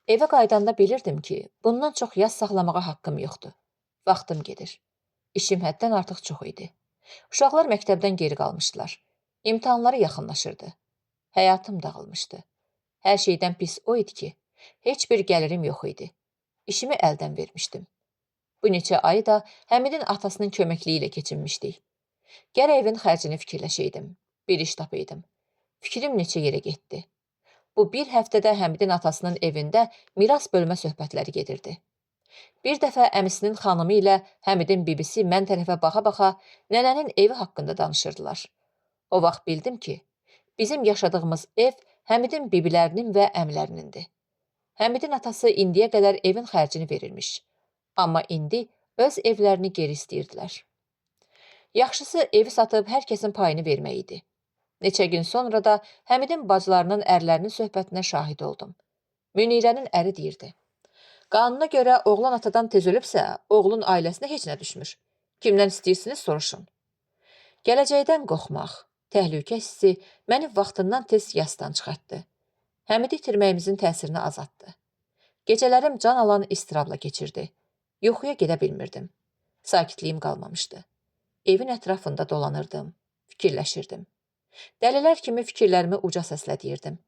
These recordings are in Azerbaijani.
Evə qaydanda bilirdim ki, bundan çox yaz saxlamağa haqqım yoxdur. Vaxtım gedir. İşim həddən artıq çox idi. Uşaqlar məktəbdən geri qalmışdılar. İmtahanları yaxınlaşırdı. Həyatım dağılmışdı. Hər şeydən pis o idi ki, heç bir gəlirim yox idi. İşimi əldən vermişdim. Bu neçə ayı da Həmidin atasının köməkliyi ilə keçinmişdik. Gərək evin xərcini fikirləşəydim. Bir iş tapaydım. Fikrim neçə yerə getdi. Bu bir həftədə Həmidin atasının evində miras bölmə söhbətləri gedirdi. Bir dəfə əmisinin xanımı ilə Həmidin bibisi mən tərəfə baxa-baxa nənənin evi haqqında danışırdılar. O vaxt bildim ki, bizim yaşadığımız ev Həmidin bibilərinin və əmlərinindir. Həmidin atası indiyə qədər evin xərcini verirmiş. Amma indi öz evlərini geri istəyirdilər. Yaxşısı evi satıb hər kəsin payını vermək idi. Neçə gün sonra da Həmidin bacılarının ərlərinin söhbətinə şahid oldum. Münirənin əri deyirdi. Qanuna görə oğlan atadan tez ölübsə, oğlun ailəsinə heç nə düşmür. Kimdən istəyirsiniz soruşun. Gələcəkdən qorxmaq, təhlükə hissi məni vaxtından tez yasdan çıxartdı. Həmidi itirməyimizin təsirini azaltdı. Gecələrim can alan istirabla keçirdi. Yuxuya gedə bilmirdim. Sakitliyim qalmamışdı. Evin ətrafında dolanırdım, fikirləşirdim. Dəlilər kimi fikirlərimi uca səslə deyirdim.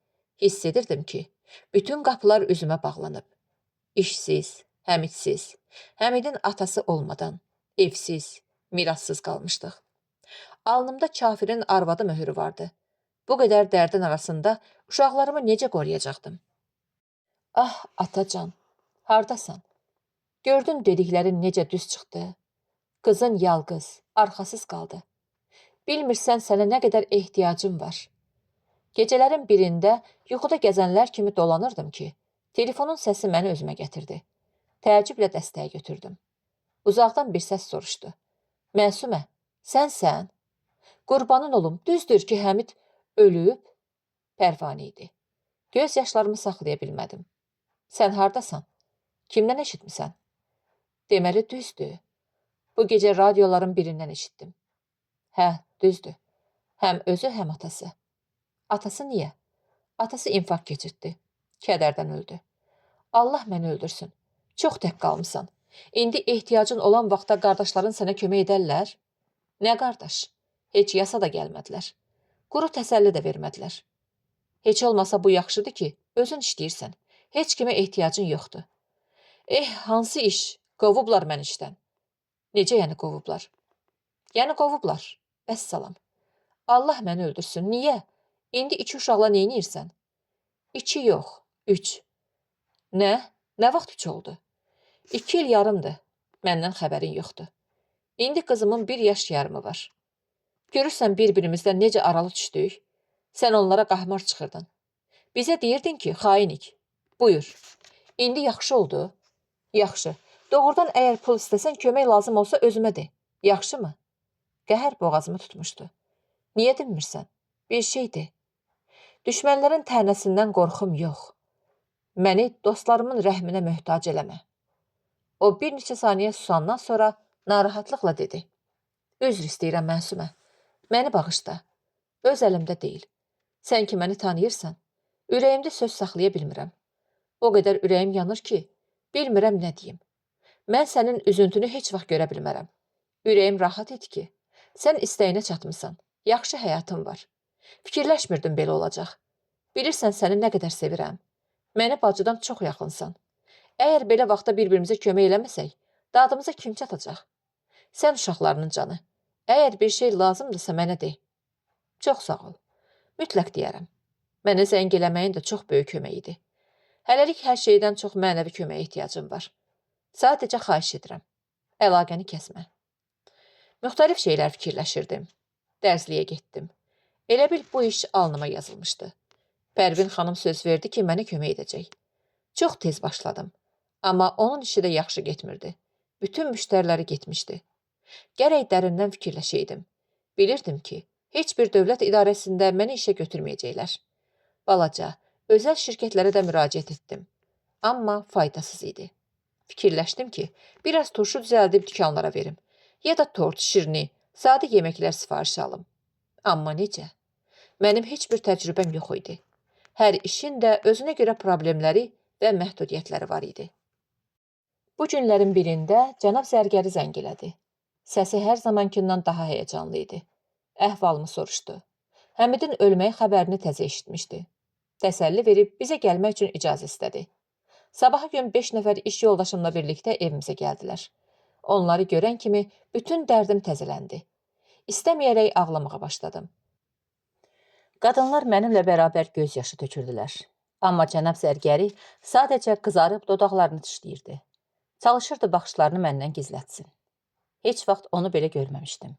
Hiss edirdim ki, bütün qapılar üzümə bağlanıb. İşsiz, Həmidsiz, Həmidin atası olmadan, evsiz, mirassız qalmışdıq. Alnımda kafirin arvadı möhürü vardı. Bu qədər dərdin arasında uşaqlarımı necə qoruyacaqdım? Ah, atacan, hardasan? Gördün dediklərin necə düz çıxdı? Qızın yalqız, arxasız qaldı. Bilmirsən sənə nə qədər ehtiyacım var. Gecələrin birində yuxuda gəzənlər kimi dolanırdım ki, telefonun səsi məni özümə gətirdi. Təəccüblə dəstəyə götürdüm. Uzaqdan bir səs soruşdu. Məsumə, sənsən? Qurbanın olum, düzdür ki, Həmid ölüb? Pərvanə idi. Göz yaşlarımı saxlaya bilmədim. Sən hardasan? Kimdən eşitmisən? Deməli düzdür. Bu gecə radioların birindən eşitdim. Hə, düzdür. Həm özü, həm atası. Atası niyə? Atası infarkt keçirtdi. Kədərdən öldü. Allah məni öldürsün. Çox tək qalmısan. İndi ehtiyacın olan vaxtda qardaşların sənə kömək edərlər? Nə qardaş? Heç yasa da gəlmədilər. Quru təsəlli də vermədilər. Heç olmasa bu yaxşıdır ki, özün işləyirsən. Heç kimə ehtiyacın yoxdur. Hansı iş? Qovublar mən işdən. Necə yəni qovublar? Yəni qovublar. Vəssalam. Allah məni öldürsün. Niyə? İndi 2 uşaqla neynirsən? 2 yox, 3. Nə? Nə vaxt 3 oldu? 2 il yarımdır. Məndən xəbərin yoxdur. İndi qızımın 1 yaş yarımı var. Görürsən bir-birimizdən necə aralı düşdük? Sən onlara qahmar çıxırdın. Bizə deyirdin ki, xainik. Buyur. İndi yaxşı oldu. Yaxşı. Doğrudan əgər pul istəsən kömək lazım olsa özümə de. Yaxşı mı? Qəhər boğazımı tutmuşdu. Niyə dinmirsən? Bir şey de. Düşmənlərin tənəsindən qorxum yox. Məni dostlarımın rəhminə möhtac eləmə. O bir neçə saniyə susandan sonra narahatlıqla dedi. Üzr istəyirəm Məsumə. Məni bağışla. Öz əlimdə deyil. Sən ki məni tanıyırsan, ürəyimdə söz saxlaya bilmirəm. O qədər ürəyim yanır ki, bilmirəm nə deyim. Mən sənin üzüntünü heç vaxt görə bilmərəm. Ürəyim rahat et ki, sən istəyinə çatmısan. Yaxşı həyatın var. Fikirləşmirdim belə olacaq. Bilirsən səni nə qədər sevirəm. Məni bacıdan çox yaxınsan. Əgər belə vaxtda bir-birimizə kömək eləməsək, dadımıza kim çatacaq? Sən uşaqlarının canı. Əgər bir şey lazımdırsa mənə de. Çox sağ ol. Mütləq deyərəm. Mənə zəng eləməyin də çox böyük kömək idi. Hələlik hər şeydən çox mənəvi köməyə ehtiyacım var. Sadəcə xahiş edirəm. Əlaqəni kəsmə. Müxtəlif şeylər fikirləşirdim. Dərsliyə getdim. Elə bil bu iş alnıma yazılmışdı. Pərvin xanım söz verdi ki, mənə kömək edəcək. Çox tez başladım. Amma onun işi də yaxşı getmirdi. Bütün müştəriləri getmişdi. Gərək dərindən fikirləşəydim. Bilirdim ki, heç bir dövlət idarəsində məni işə götürməyəcəklər. Balaca, özəl şirkətlərə də müraciət etdim. Amma faydasız idi. Fikirləşdim ki, biraz turşu düzəldib dükanlara verim. Ya da tort, şirini, sadə yeməklər sifarişi alım. Amma necə? Mənim heç bir təcrübəm yox idi. Hər işin də özünə görə problemləri və məhdudiyyətləri var idi. Bu günlərin birində cənab zərgəri zəng elədi. Səsi hər zamankindən daha həyəcanlı idi. Əhvalımı soruşdu. Həmidin ölməyi xəbərini təzə eşitmişdi. Təsəlli verib bizə gəlmək üçün icazə istədi. Sabahı gün 5 nəfər iş yoldaşımla birlikdə evimizə gəldilər. Onları görən kimi bütün dərdim təzələndi. İstəməyərək ağlamağa başladım. Qadınlar mənimlə bərabər göz yaşı tökürdülər. Amma cənab zərgəri sadəcə qızarıb dodaqlarını dişləyirdi. Çalışırdı baxışlarını məndən gizlətsin. Heç vaxt onu belə görməmişdim.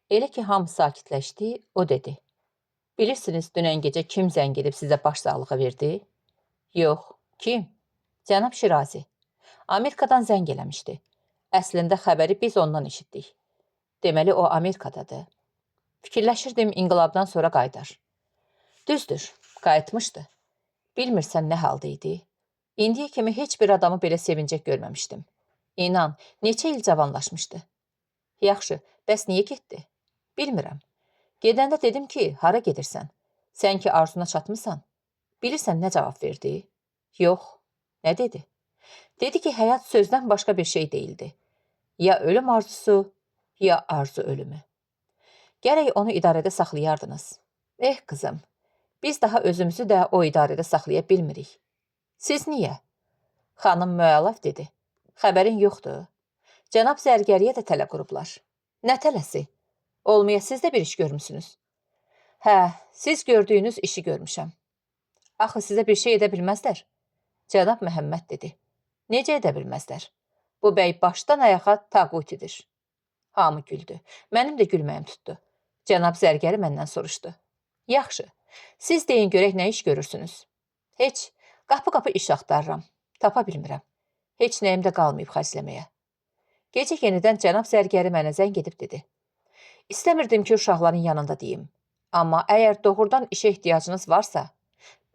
Elə ki, hamı sakitləşdi, o dedi. Bilirsiniz, dünən gecə kim zəng edib sizə baş sağlığı verdi? Yox, kim? Cənab Şirazi. Amerikadan zəng eləmişdi. Əslində xəbəri biz ondan eşitdik. Deməli, o Amerikadadır. Fikirləşirdim, inqilabdan sonra qayıdar. Düzdür, qayıtmışdı. Bilmirsən nə halda idi? İndiyə kimi heç bir adamı belə sevincək görməmişdim. İnan, neçə il cavanlaşmışdı. Yaxşı, bəs niyə getdi? Bilmirəm. Gedəndə dedim ki, hara gedirsən? Sən ki arzuna çatmısan? Bilirsən nə cavab verdi? Yox. Nə dedi? Dedi ki, həyat sözdən başqa bir şey deyildi. Ya ölüm arzusu, ya arzu ölümü. Gərək onu idarədə saxlayardınız. Qızım, biz daha özümüzü də o idarədə saxlaya bilmirik. Siz niyə? Xanım müəlləf dedi. Xəbərin yoxdur. Cənab zərgəriyə də tələ qurublar. Nə tələsi? Olmaya siz də bir iş görmüsünüz. Hə, siz gördüyünüz işi görmüşəm. Axı sizə bir şey edə bilməzlər. Cənab Məhəmməd dedi. Necə edə bilməzlər? Bu bəy başdan ayağa tağutidir. Hamı güldü. Mənim də gülməyim tutdu. Cənab zərgəri məndən soruşdu. Yaxşı, siz deyin görək nə iş görürsünüz? Heç, qapı-qapı iş axtarıram. Tapa bilmirəm. Heç nəyim də qalmayıb xərcləməyə. Gecə yenidən cənab zərgəri mənə zəng edib dedi. İstəmirdim ki, uşaqların yanında deyim. Amma əgər doğrudan işə ehtiyacınız varsa,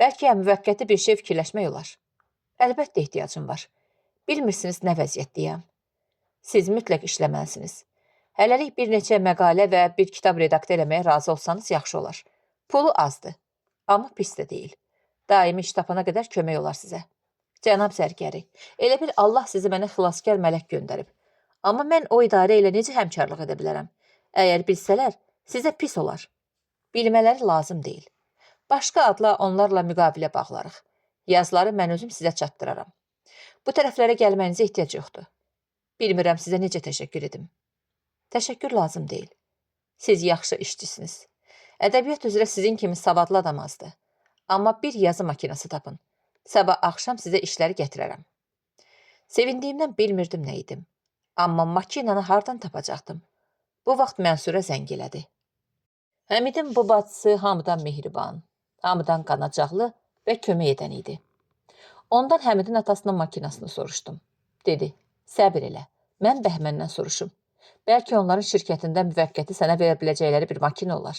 bəlkə müvəqqəti bir şey fikirləşmək olar. Əlbəttə ehtiyacım var. Bilmirsiniz nə vəziyyətdəyəm. Siz mütləq işləməlisiniz. Hələlik bir neçə məqalə və bir kitab redaktə eləməyə razı olsanız yaxşı olar. Pulu azdır, amma pis də deyil. Daimi iş tapana qədər kömək olar sizə. Cənab zərgəri, elə bil Allah sizi mənə xilaskar mələk göndərib. Amma mən o idarə ilə necə həmkarlıq edə bilərəm? Əgər bilsələr, sizə pis olar. Bilmələri lazım deyil. Başqa adla onlarla müqavilə bağlarıq. Yazıları mən özüm sizə çatdıraram. Bu tərəflərə gəlməyinizə ehtiyac yoxdur. Bilmirəm sizə necə təşəkkür edim. Təşəkkür lazım deyil. Siz yaxşı işçisiniz. Ədəbiyyat üzrə sizin kimi savadlı adam azdır. Amma bir yazı makinası tapın. Sabah axşam sizə işləri gətirərəm. Sevindiyimdən bilmirdim nə idim. Amma makinanı hardan tapacaqdım? Bu vaxt Mənsurə zəng elədi. Həmidin bu bacısı hamıdan mehriban, hamıdan qanacaqlı və kömək edən idi. Ondan Həmidin atasının makinasını soruşdum. Dedi, səbir elə, mən Bəhməndən soruşum. Bəlkə onların şirkətində müvəqqəti sənə verə biləcəkləri bir makina olar.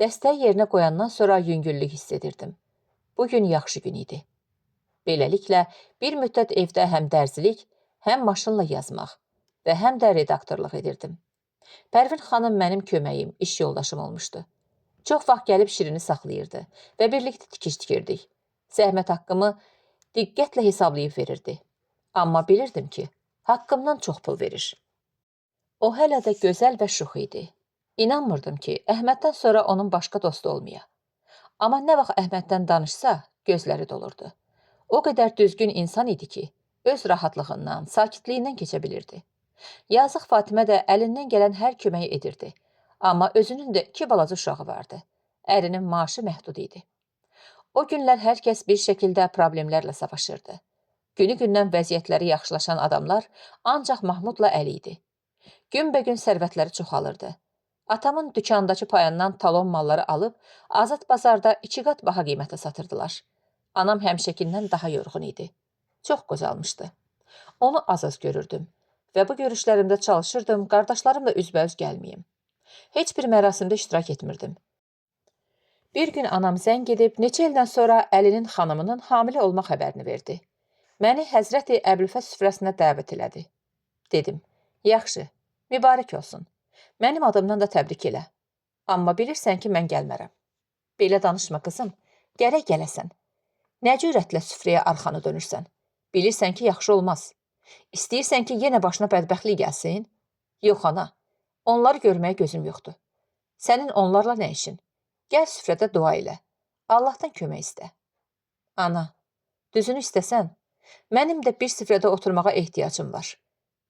Dəstəyi yerinə qoyandan sonra yüngüllük hiss edirdim. Bugün yaxşı gün idi. Beləliklə, bir müddət evdə həm dərzilik, həm maşınla yazmaq və həm də redaktorluq edirdim. Pərvin xanım mənim köməyim, iş yoldaşım olmuşdu. Çox vaxt gəlib Şirini saxlayırdı və birlikdə tikiş tikirdik. Zəhmət haqqımı diqqətlə hesablayıb verirdi. Amma bilirdim ki, haqqımdan çox pul verir. O hələ də gözəl və şux idi. İnanmırdım ki, Əhməddən sonra onun başqa dostu olmaya. Amma nə vaxt Əhməddən danışsa, gözləri dolurdu. O qədər düzgün insan idi ki, öz rahatlığından, sakitliyindən keçə bilirdi. Yazıq Fatimə də əlindən gələn hər köməyi edirdi. Amma özünün də 2 balaca uşağı vardı. Ərinin maaşı məhdud idi. O günlər hər kəs bir şəkildə problemlərlə savaşırdı. Günü-gündən vəziyyətləri yaxşılaşan adamlar ancaq Mahmudla Əli idi. Günbəgün sərvətləri çoxalırdı. Atamın dükandakı payından talon malları alıb, azad bazarda 2 qat baha qiymətə satırdılar. Anam həmişəkindən daha yorğun idi. Çox qocalmışdı. Onu az-az görürdüm və bu görüşlərimdə çalışırdım, qardaşlarımla üzbəüz gəlməyim. Heç bir mərasimdə iştirak etmirdim. Bir gün anam zəng edib, neçə ildən sonra Əlinin xanımının hamilə olma xəbərini verdi. Məni Həzrəti Əbülfəz süfrəsinə dəvət elədi. Dedim, yaxşı, mübarək olsun. Mənim adımdan da təbrik elə. Amma bilirsən ki, mən gəlmərəm. Belə danışma qızım, gərək gələsən. Nə cürətlə süfrəyə arxanı dönürsən? Bilirsən ki, yaxşı olmaz. İstəyirsən ki, yenə başına bədbəxtlik gəlsin? Yox, ana, onları görməyə gözüm yoxdur. Sənin onlarla nə işin? Gəl süfrədə dua elə. Allahdan kömək istə. Ana, düzünü istəsən, mənim də bir süfrədə oturmağa ehtiyacım var.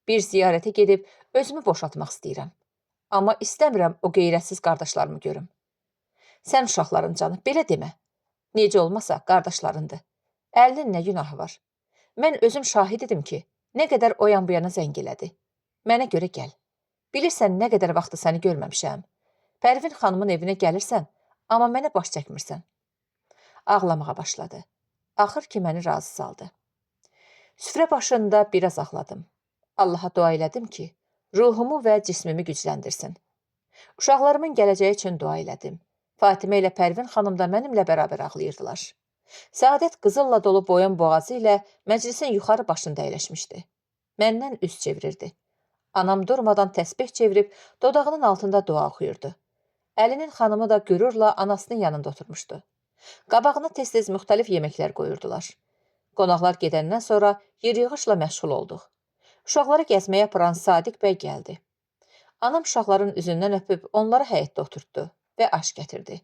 Bir ziyarətə gedib özümü boşaltmaq istəyirəm. Amma istəmirəm o qeyrətsiz qardaşlarımı görüm. Sən uşaqların canı, belə demə. Necə olmasa qardaşlarındır. Əlinin nə günahı var? Mən özüm şahid edim ki, nə qədər o yan bu yana zəng elədi. Mənə görə gəl. Bilirsən nə qədər vaxtı səni görməmişəm. Pərvin xanımın evinə gəlirsən, amma mənə baş çəkmirsən. Ağlamağa başladı. Axır ki, məni razı saldı. Süfrə başında biraz ağladım. Allaha dua elədim ki, ruhumu və cismimi gücləndirsin. Uşaqlarımın gələcəyi üçün dua elədim. Fatimə ilə Pərvin xanım da mənimlə bərabər ağlayırdılar. Səadət qızılla dolu boyun boğazı ilə məclisin yuxarı başında əyləşmişdi. Məndən üz çevirirdi. Anam durmadan təsbih çevirib dodağının altında dua oxuyurdu. Əlinin xanımı da qürurla anasının yanında oturmuşdu. Qabağına tez-tez müxtəlif yeməklər qoyurdular. Qonaqlar gedəndən sonra yer-yığışla məşğul olduq. Uşaqları gəzməyə aparan Sadiq bəy gəldi. Anam uşaqların üzündən öpüb onları həyətdə oturtdu və aş gətirdi.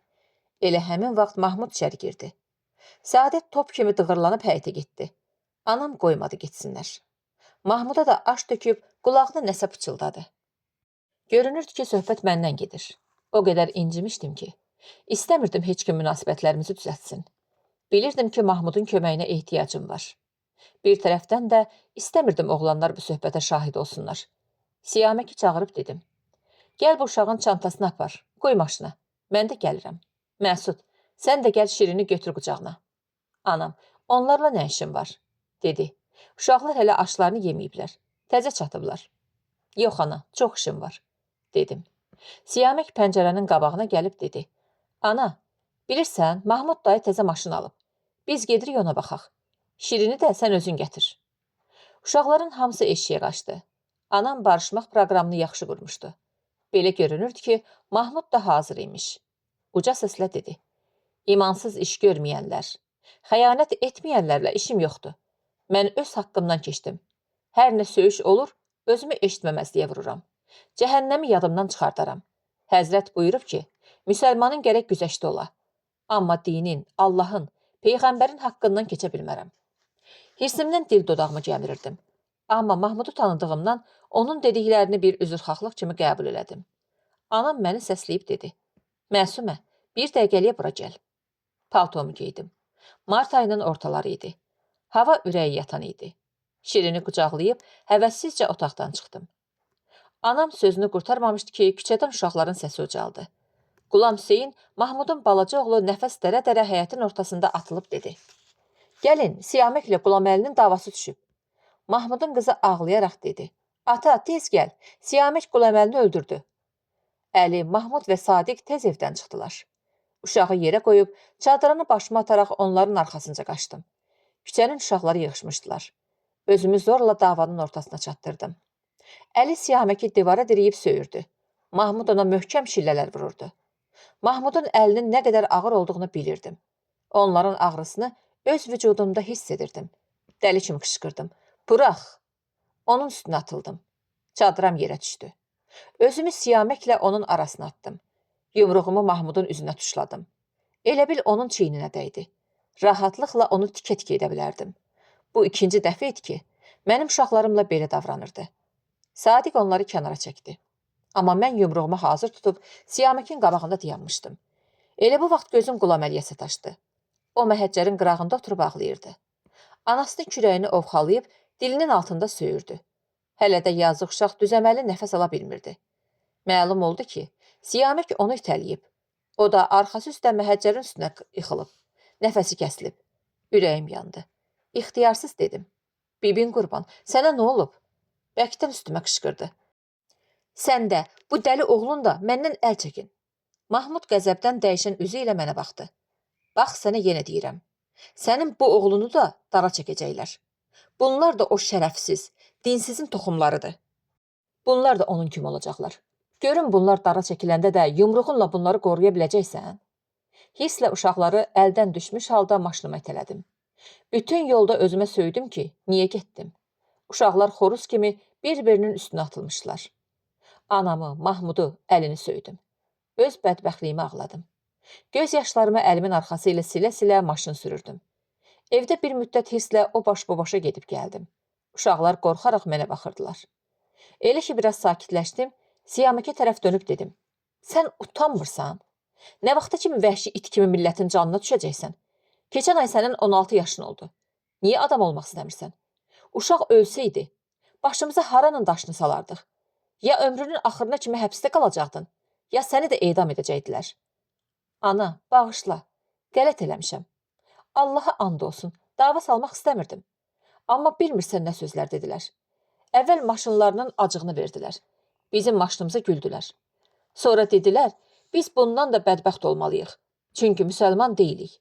Elə həmin vaxt Mahmud içəri girdi. Səadət top kimi dığırlanıb həyətə getdi. Anam qoymadı getsinlər. Mahmuda da aş töküb qulağına nəsə pıçıldadı. Görünürdü ki, söhbət məndən gedir. O qədər incimişdim ki, istəmirdim heç kim münasibətlərimizi düzəltsin. Bilirdim ki, Mahmudun köməyinə ehtiyacım var. Bir tərəfdən də istəmirdim oğlanlar bu söhbətə şahid olsunlar. Siyaməki çağırıb dedim. Gəl bu uşağın çantasını apar, qoy maşına. Mən də gəlirəm. Məsud, sən də gəl Şirini götür qucağına. Anam, onlarla nə işin var? Dedi. Uşaqlar hələ aşlarını yeməyiblər. Təzə çatıblar. Yox ana, çox işim var. Dedim. Siyamək pəncərənin qabağına gəlib dedi. Ana, bilirsən, Mahmud dayı təzə maşın alıb. Biz gedirik ona baxaq. Şirini də sən özün gətir. Uşaqların hamısı eşiyə qaçdı. Anam barışmaq proqramını yaxşı qurmuşdu. Belə görünürdü ki, Mahmud da hazır imiş. Uca səslə dedi. İmansız iş görməyənlər, xəyanət etməyənlərlə işim yoxdur. Mən öz haqqımdan keçdim. Hər nə söyüş olur, özümü eşitməməzliyə vururam. Cəhənnəmi yadımdan çıxardaram. Həzrət buyurub ki, müsəlmanın gərək güzəşdə ola. Amma dinin, Allahın, Peyğəmbərin haqqından keçə bilmərəm. Hirsimdən dil dodağımı gəmirirdim. Amma Mahmudu tanıdığımdan onun dediklərini bir üzrxahlıq kimi qəbul elədim. Anam məni səsləyib dedi. Məsumə, bir dəqiqəliyə bura gəl. Paltomu geydim. Mart ayının ortaları idi. Hava ürəyi yatan idi. Şirini qucaqlayıb həvəssizcə otaqdan çıxdım. Anam sözünü qurtarmamışdı ki, küçədən uşaqların səsi ucaldı. Qulam Hüseyin, Mahmudun balaca oğlu nəfəs dərə-dərə həyətin ortasında atılıb dedi. Gəlin, Siyaməklə Qulaməlinin davası düşüb. Mahmudun qızı ağlayaraq dedi. Ata, tez gəl, Siyamək Qulaməlini öldürdü. Əli, Mahmud və Sadiq tez evdən çıxdılar. Uşağı yerə qoyub, çadırını başıma ataraq onların arxasınca qaçdım. Küçənin uşaqları yığışmışdılar. Özümü zorla davanın ortasına çatdırdım. Əli Siyaməki divara diriyib söyürdü. Mahmud ona möhkəm şillələr vururdu. Mahmudun əlinin nə qədər ağır olduğunu bilirdim. Onların ağrısını öz vücudumda hiss edirdim. Dəli kimi qışqırdım. Burax! Onun üstünə atıldım. Çadıram yerə düşdü. Özümü Siyaməklə onun arasına atdım. Yumruğumu Mahmudun üzünə tuşladım. Elə bil onun çiyninə dəydi. Rahatlıqla onu tikə-tikə edə bilərdim. Bu ikinci dəfə idi ki, mənim uşaqlarımla belə davranırdı. Sadiq onları kənara çəkdi. Amma mən yumruğumu hazır tutub Siyaməkin qabağında dayanmışdım. Elə bu vaxt gözüm Qulaməliyə sataşdı. O məhəccərin qırağında oturub ağlayırdı. Anasının kürəyini ovxalayıb dilinin altında söyürdü. Hələ də yazıq uşaq düzəməli nəfəs ala bilmirdi. Məlum oldu ki, Siyamək onu itələyib. O da arxası üstə məhəccərin üstünə yıxılıb. Nəfəsi kəsilib. Ürəyim yandı. İxtiyarsız dedim. Bibin qurban, sənə nə olub? Bəkdən üstümə qışqırdı. Sən də, bu dəli oğlun da məndən əl çəkin. Mahmud qəzəbdən dəyişən üzü ilə mənə baxdı. Bax, sənə yenə deyirəm. Sənin bu oğlunu da dara çəkəcəklər. Bunlar da o şərəfsiz, dinsizin toxumlarıdır. Bunlar da onun kimi olacaqlar. Görün bunlar dara çəkiləndə də yumruğunla bunları qoruya biləcəksən. Hisslə uşaqları əldən düşmüş halda maşınıma itələdim. Bütün yolda özümə söydüm ki, niyə getdim? Uşaqlar xoruz kimi bir-birinin üstünə atılmışlar. Anamı, Mahmudu əlini söydüm. Öz bədbəxtliyimi ağladım. Göz yaşlarımı əlimin arxası ilə silə-silə maşın sürürdüm. Evdə bir müddət hisslə o baş bu başa gedib gəldim. Uşaqlar qorxaraq mənə baxırdılar. Elə ki, biraz sakitləşdim, Siyaməkə tərəf dönüb dedim. Sən utanmırsan? Nə vaxta kimi vəhşi it kimi millətin canına düşəcəksən? Keçən ay sənin 16 yaşın oldu. Niyə adam olmaq istəmirsən? Uşaq ölsəydi, başımıza haranın daşını salardıq? Ya ömrünün axırına kimi həbsdə qalacaqdın, ya səni də edam edəcəkdilər. Ana, bağışla, qələt eləmişəm. Allaha and olsun, dava salmaq istəmirdim. Amma bilmirsən nə sözlər dedilər. Əvvəl maşınlarının acığını verdilər. Bizim maşınımıza güldülər. Sonra dedilər, biz bundan da bədbəxt olmalıyıq. Çünki müsəlman deyilik.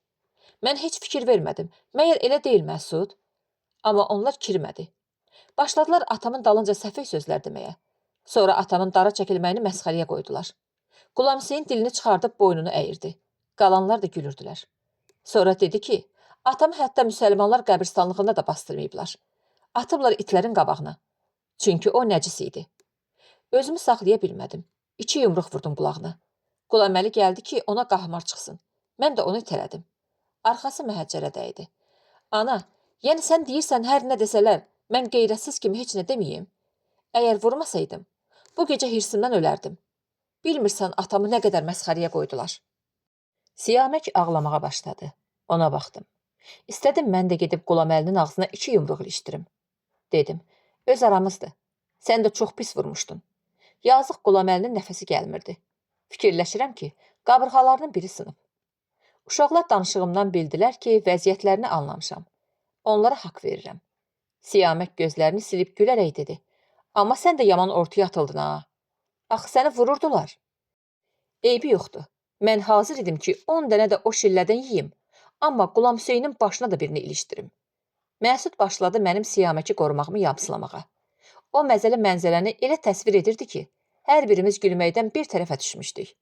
Mən heç fikir vermədim. Məyər elə deyil Məsud? Amma onlar kirmədi. Başladılar atamın dalınca səfeh sözlər deməyə. Sonra atamın dara çəkilməyini məsxəriyə qoydular. Qulam Hüseyin dilini çıxardıb boynunu əyirdi. Qalanlar da gülürdülər. Sonra dedi ki, atamı hətta müsəlmanlar qəbirstanlığında da bastırmayıblar. Atıblar itlərin qabağına. Çünki o nəcis idi. Özümü saxlaya bilmədim. 2 yumruq vurdum qulağına. Qulam Əli gəldi ki, ona qahmar çıxsın. Mən də onu itələdim. Arxası məhəccərə dəydi. Ana, yəni sən deyirsən hər nə desələr, mən qeyrətsiz kimi heç nə deməyim. Əgər vurmasaydım, bu gecə hirsimdən ölərdim. Bilmirsən atamı nə qədər məsxəriyə qoydular. Siyamək ağlamağa başladı. Ona baxdım. İstədim mən də gedib Qulam Əlinin ağzına 2 yumruq ilişdirim. Dedim, öz aramızdır. Sən də çox pis vurmuşdun. Yazıq Qulam Əlinin nəfəsi gəlmirdi. Fikirləşirəm ki, qabırğalarının biri sınıb. Uşaqlar danışığımdan bildilər ki, vəziyyətlərini anlamışam. Onlara haqq verirəm. Siyamək gözlərini silib gülərək dedi. Amma sən də yaman ortaya atıldın ha. Axı səni vururdular. Eybi yoxdur. Mən hazır idim ki, 10 dənə də o şillədən yiyim. Amma Qulam Hüseynin başına da birini ilişdirim. Məsud başladı mənim Siyaməki qorumağımı yamsılamağa. O məzəli mənzərəni elə təsvir edirdi ki, hər birimiz gülməkdən bir tərəfə düşmüşdük.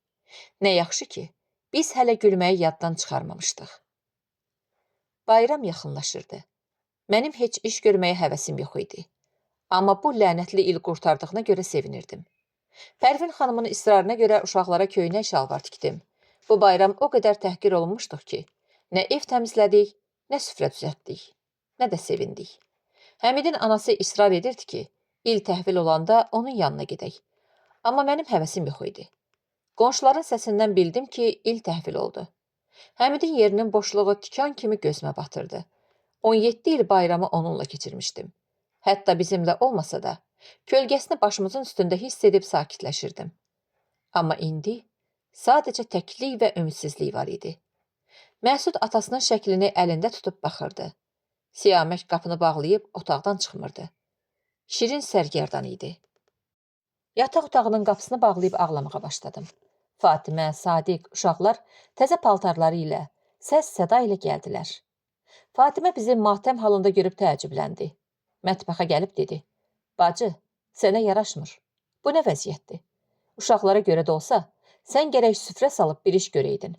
Nə yaxşı ki, biz hələ gülməyi yaddan çıxarmamışdıq. Bayram yaxınlaşırdı. Mənim heç iş görməyə həvəsim yox idi. Amma bu lənətli il qurtardığına görə sevinirdim. Pərvin xanımın israrına görə uşaqlara köynək şalvar tikdim. Bu bayram o qədər təhqir olunmuşduq ki, nə ev təmizlədik, nə süfrə düzəltdik, nə də sevindik. Həmidin anası israr edirdi ki, il təhvil olanda onun yanına gedək. Amma mənim həvəsim yox idi. Qonşuların səsindən bildim ki, il təhvil oldu. Həmidin yerinin boşluğu tikan kimi gözümə batırdı. 17 il bayramı onunla keçirmişdim. Hətta bizimlə olmasa da, kölgəsini başımızın üstündə hiss edib sakitləşirdim. Amma indi sadəcə təklik və ümidsizlik var idi. Məsud atasının şəklini əlində tutub baxırdı. Siyamək qapını bağlayıb otaqdan çıxmırdı. Şirin sərgərdan idi. Yataq otağının qapısını bağlayıb ağlamağa başladım. Fatimə, Sadiq, uşaqlar təzə paltarları ilə, səs-səda ilə gəldilər. Fatimə bizi matəm halında görüb təəccübləndi. Mətbəxə gəlib dedi. Bacı, sənə yaraşmır. Bu nə vəziyyətdir? Uşaqlara görə də olsa, sən gərək süfrə salıb bir iş görəydin.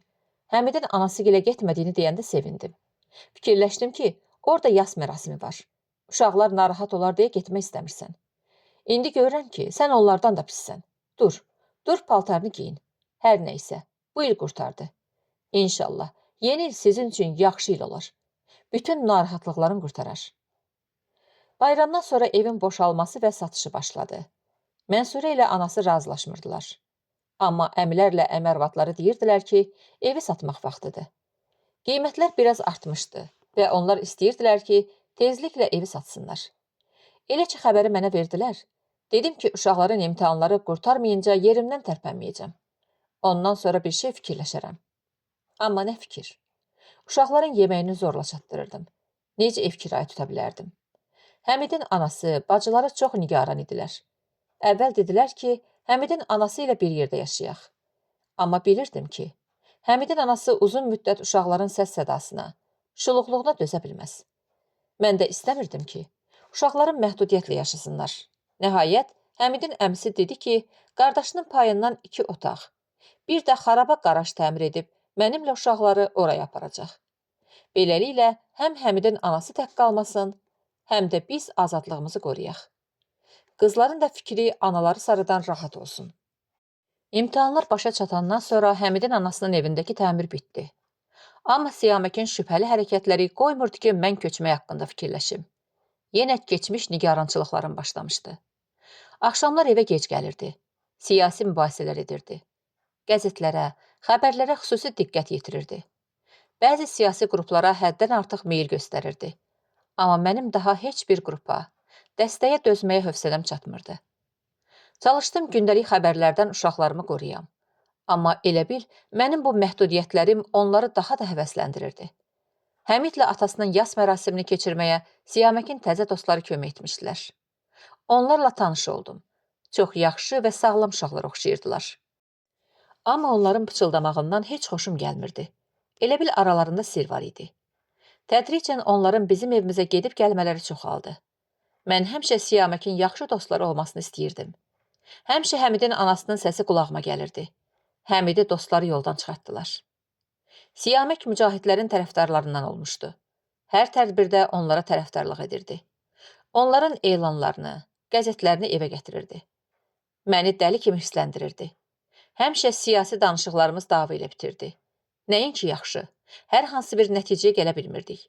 Həmidin anası gilə getmədiyini deyəndə sevindim. Fikirləşdim ki, orada yas mərasimi var. Uşaqlar narahat olar deyə getmək istəmirsən. İndi görürəm ki, sən onlardan da pissən. Dur paltarını giyin. Hər nəysə, bu il qurtardı. İnşallah, yeni il sizin üçün yaxşı il olar. Bütün narahatlıqların qurtarar. Bayramdan sonra evin boşalması və satışı başladı. Mənsurə ilə anası razılaşmırdılar. Amma əmilərlə əmərvatları deyirdilər ki, evi satmaq vaxtıdır. Qiymətlər biraz artmışdı və onlar istəyirdilər ki, tezliklə evi satsınlar. Elə ki, xəbəri mənə verdilər. Dedim ki, uşaqların imtahanları qurtarmayınca yerimdən tərpənməyəcəm. Ondan sonra bir şey fikirləşərəm. Amma nə fikir? Uşaqların yeməyini zorla çatdırırdım. Necə ev kirayə tuta bilərdim? Həmidin anası, bacıları çox nigaran idilər. Əvvəl dedilər ki, Həmidin anası ilə bir yerdə yaşayaq. Amma bilirdim ki, Həmidin anası uzun müddət uşaqların səs sədasına, şuluqluğuna dözə bilməz. Mən də istəmirdim ki, uşaqların məhdudiyyətlə yaşasınlar. Nəhayət, Həmidin əmisi dedi ki, qardaşının payından 2 otaq, bir də xaraba qaraj təmir edib, mənimlə uşaqları oraya aparacaq. Beləliklə, həm Həmidin anası tək qalmasın, həm də biz azadlığımızı qoruyaq. Qızların da fikri anaları sarıdan rahat olsun. İmtahanlar başa çatandan sonra Həmidin anasının evindəki təmir bitdi. Amma Siyaməkin şübhəli hərəkətləri qoymurdu ki, mən köçmək haqqında fikirləşim. Yenə keçmiş nigarançılıqlarım başlamışdı. Axşamlar evə gec gəlirdi. Siyasi mübahisələr edirdi. Qəzetlərə, xəbərlərə xüsusi diqqət yetirirdi. Bəzi siyasi qruplara həddən artıq meyil göstərirdi. Amma mənim daha heç bir qrupa, dəstəyə dözməyə hövsələm çatmırdı. Çalışdım gündəlik xəbərlərdən uşaqlarımı qoruyam. Amma elə bil, mənim bu məhdudiyyətlərim onları daha da həvəsləndirirdi. Həmidlə atasının yas mərasimini keçirməyə Siyaməkin təzə dostları kömək etmişdilər. Onlarla tanış oldum. Çox yaxşı və sağlam uşaqlar oxşayırdılar. Amma onların pıçıldamağından heç xoşum gəlmirdi. Elə bil aralarında sir var idi. Tədricən onların bizim evimizə gedib gəlmələri çoxaldı. Mən həmişə Siyaməkin yaxşı dostları olmasını istəyirdim. Həmişə Həmidin anasının səsi qulağıma gəlirdi. Həmidi dostları yoldan çıxartdılar. Siyamək mücahidlərin tərəfdarlarından olmuşdu. Hər tədbirdə onlara tərəfdarlıq edirdi. Onların elanlarını, qəzetlərini evə gətirirdi. Məni dəli kimi hirsləndirirdi. Həmişə siyasi danışıqlarımız dava ilə bitirdi. Nəinki yaxşı, hər hansı bir nəticəyə gələ bilmirdik.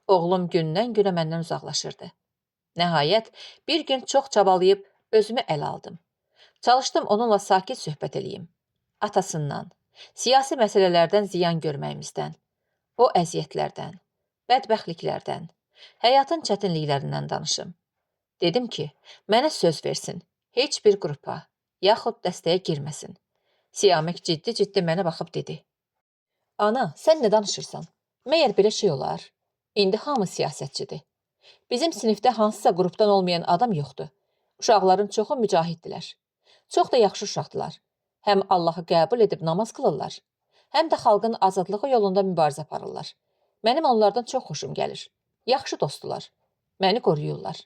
Oğlum gündən-günə məndən uzaqlaşırdı. Nəhayət, bir gün çox çabalayıb özümü ələ aldım. Çalışdım onunla sakit söhbət eləyim. Atasından, siyasi məsələlərdən ziyan görməyimizdən, o əziyyətlərdən, bədbəxtliklərdən, həyatın çətinliklərindən danışım. Dedim ki, mənə söz versin, heç bir qrupa, yaxud dəstəyə girməsin. Siyamək ciddi-ciddi mənə baxıb dedi. Ana, sən nə danışırsan? Məyər belə şey olar? İndi hamı siyasətçidir. Bizim sinifdə hansısa qrupdan olmayan adam yoxdur. Uşaqların çoxu mücahiddirlər. Çox da yaxşı uşaqdılar. Həm Allahı qəbul edib namaz qılırlar, həm də xalqın azadlığı yolunda mübarizə aparırlar. Mənim onlardan çox xoşum gəlir. Yaxşı dostdular. Məni qoruyurlar.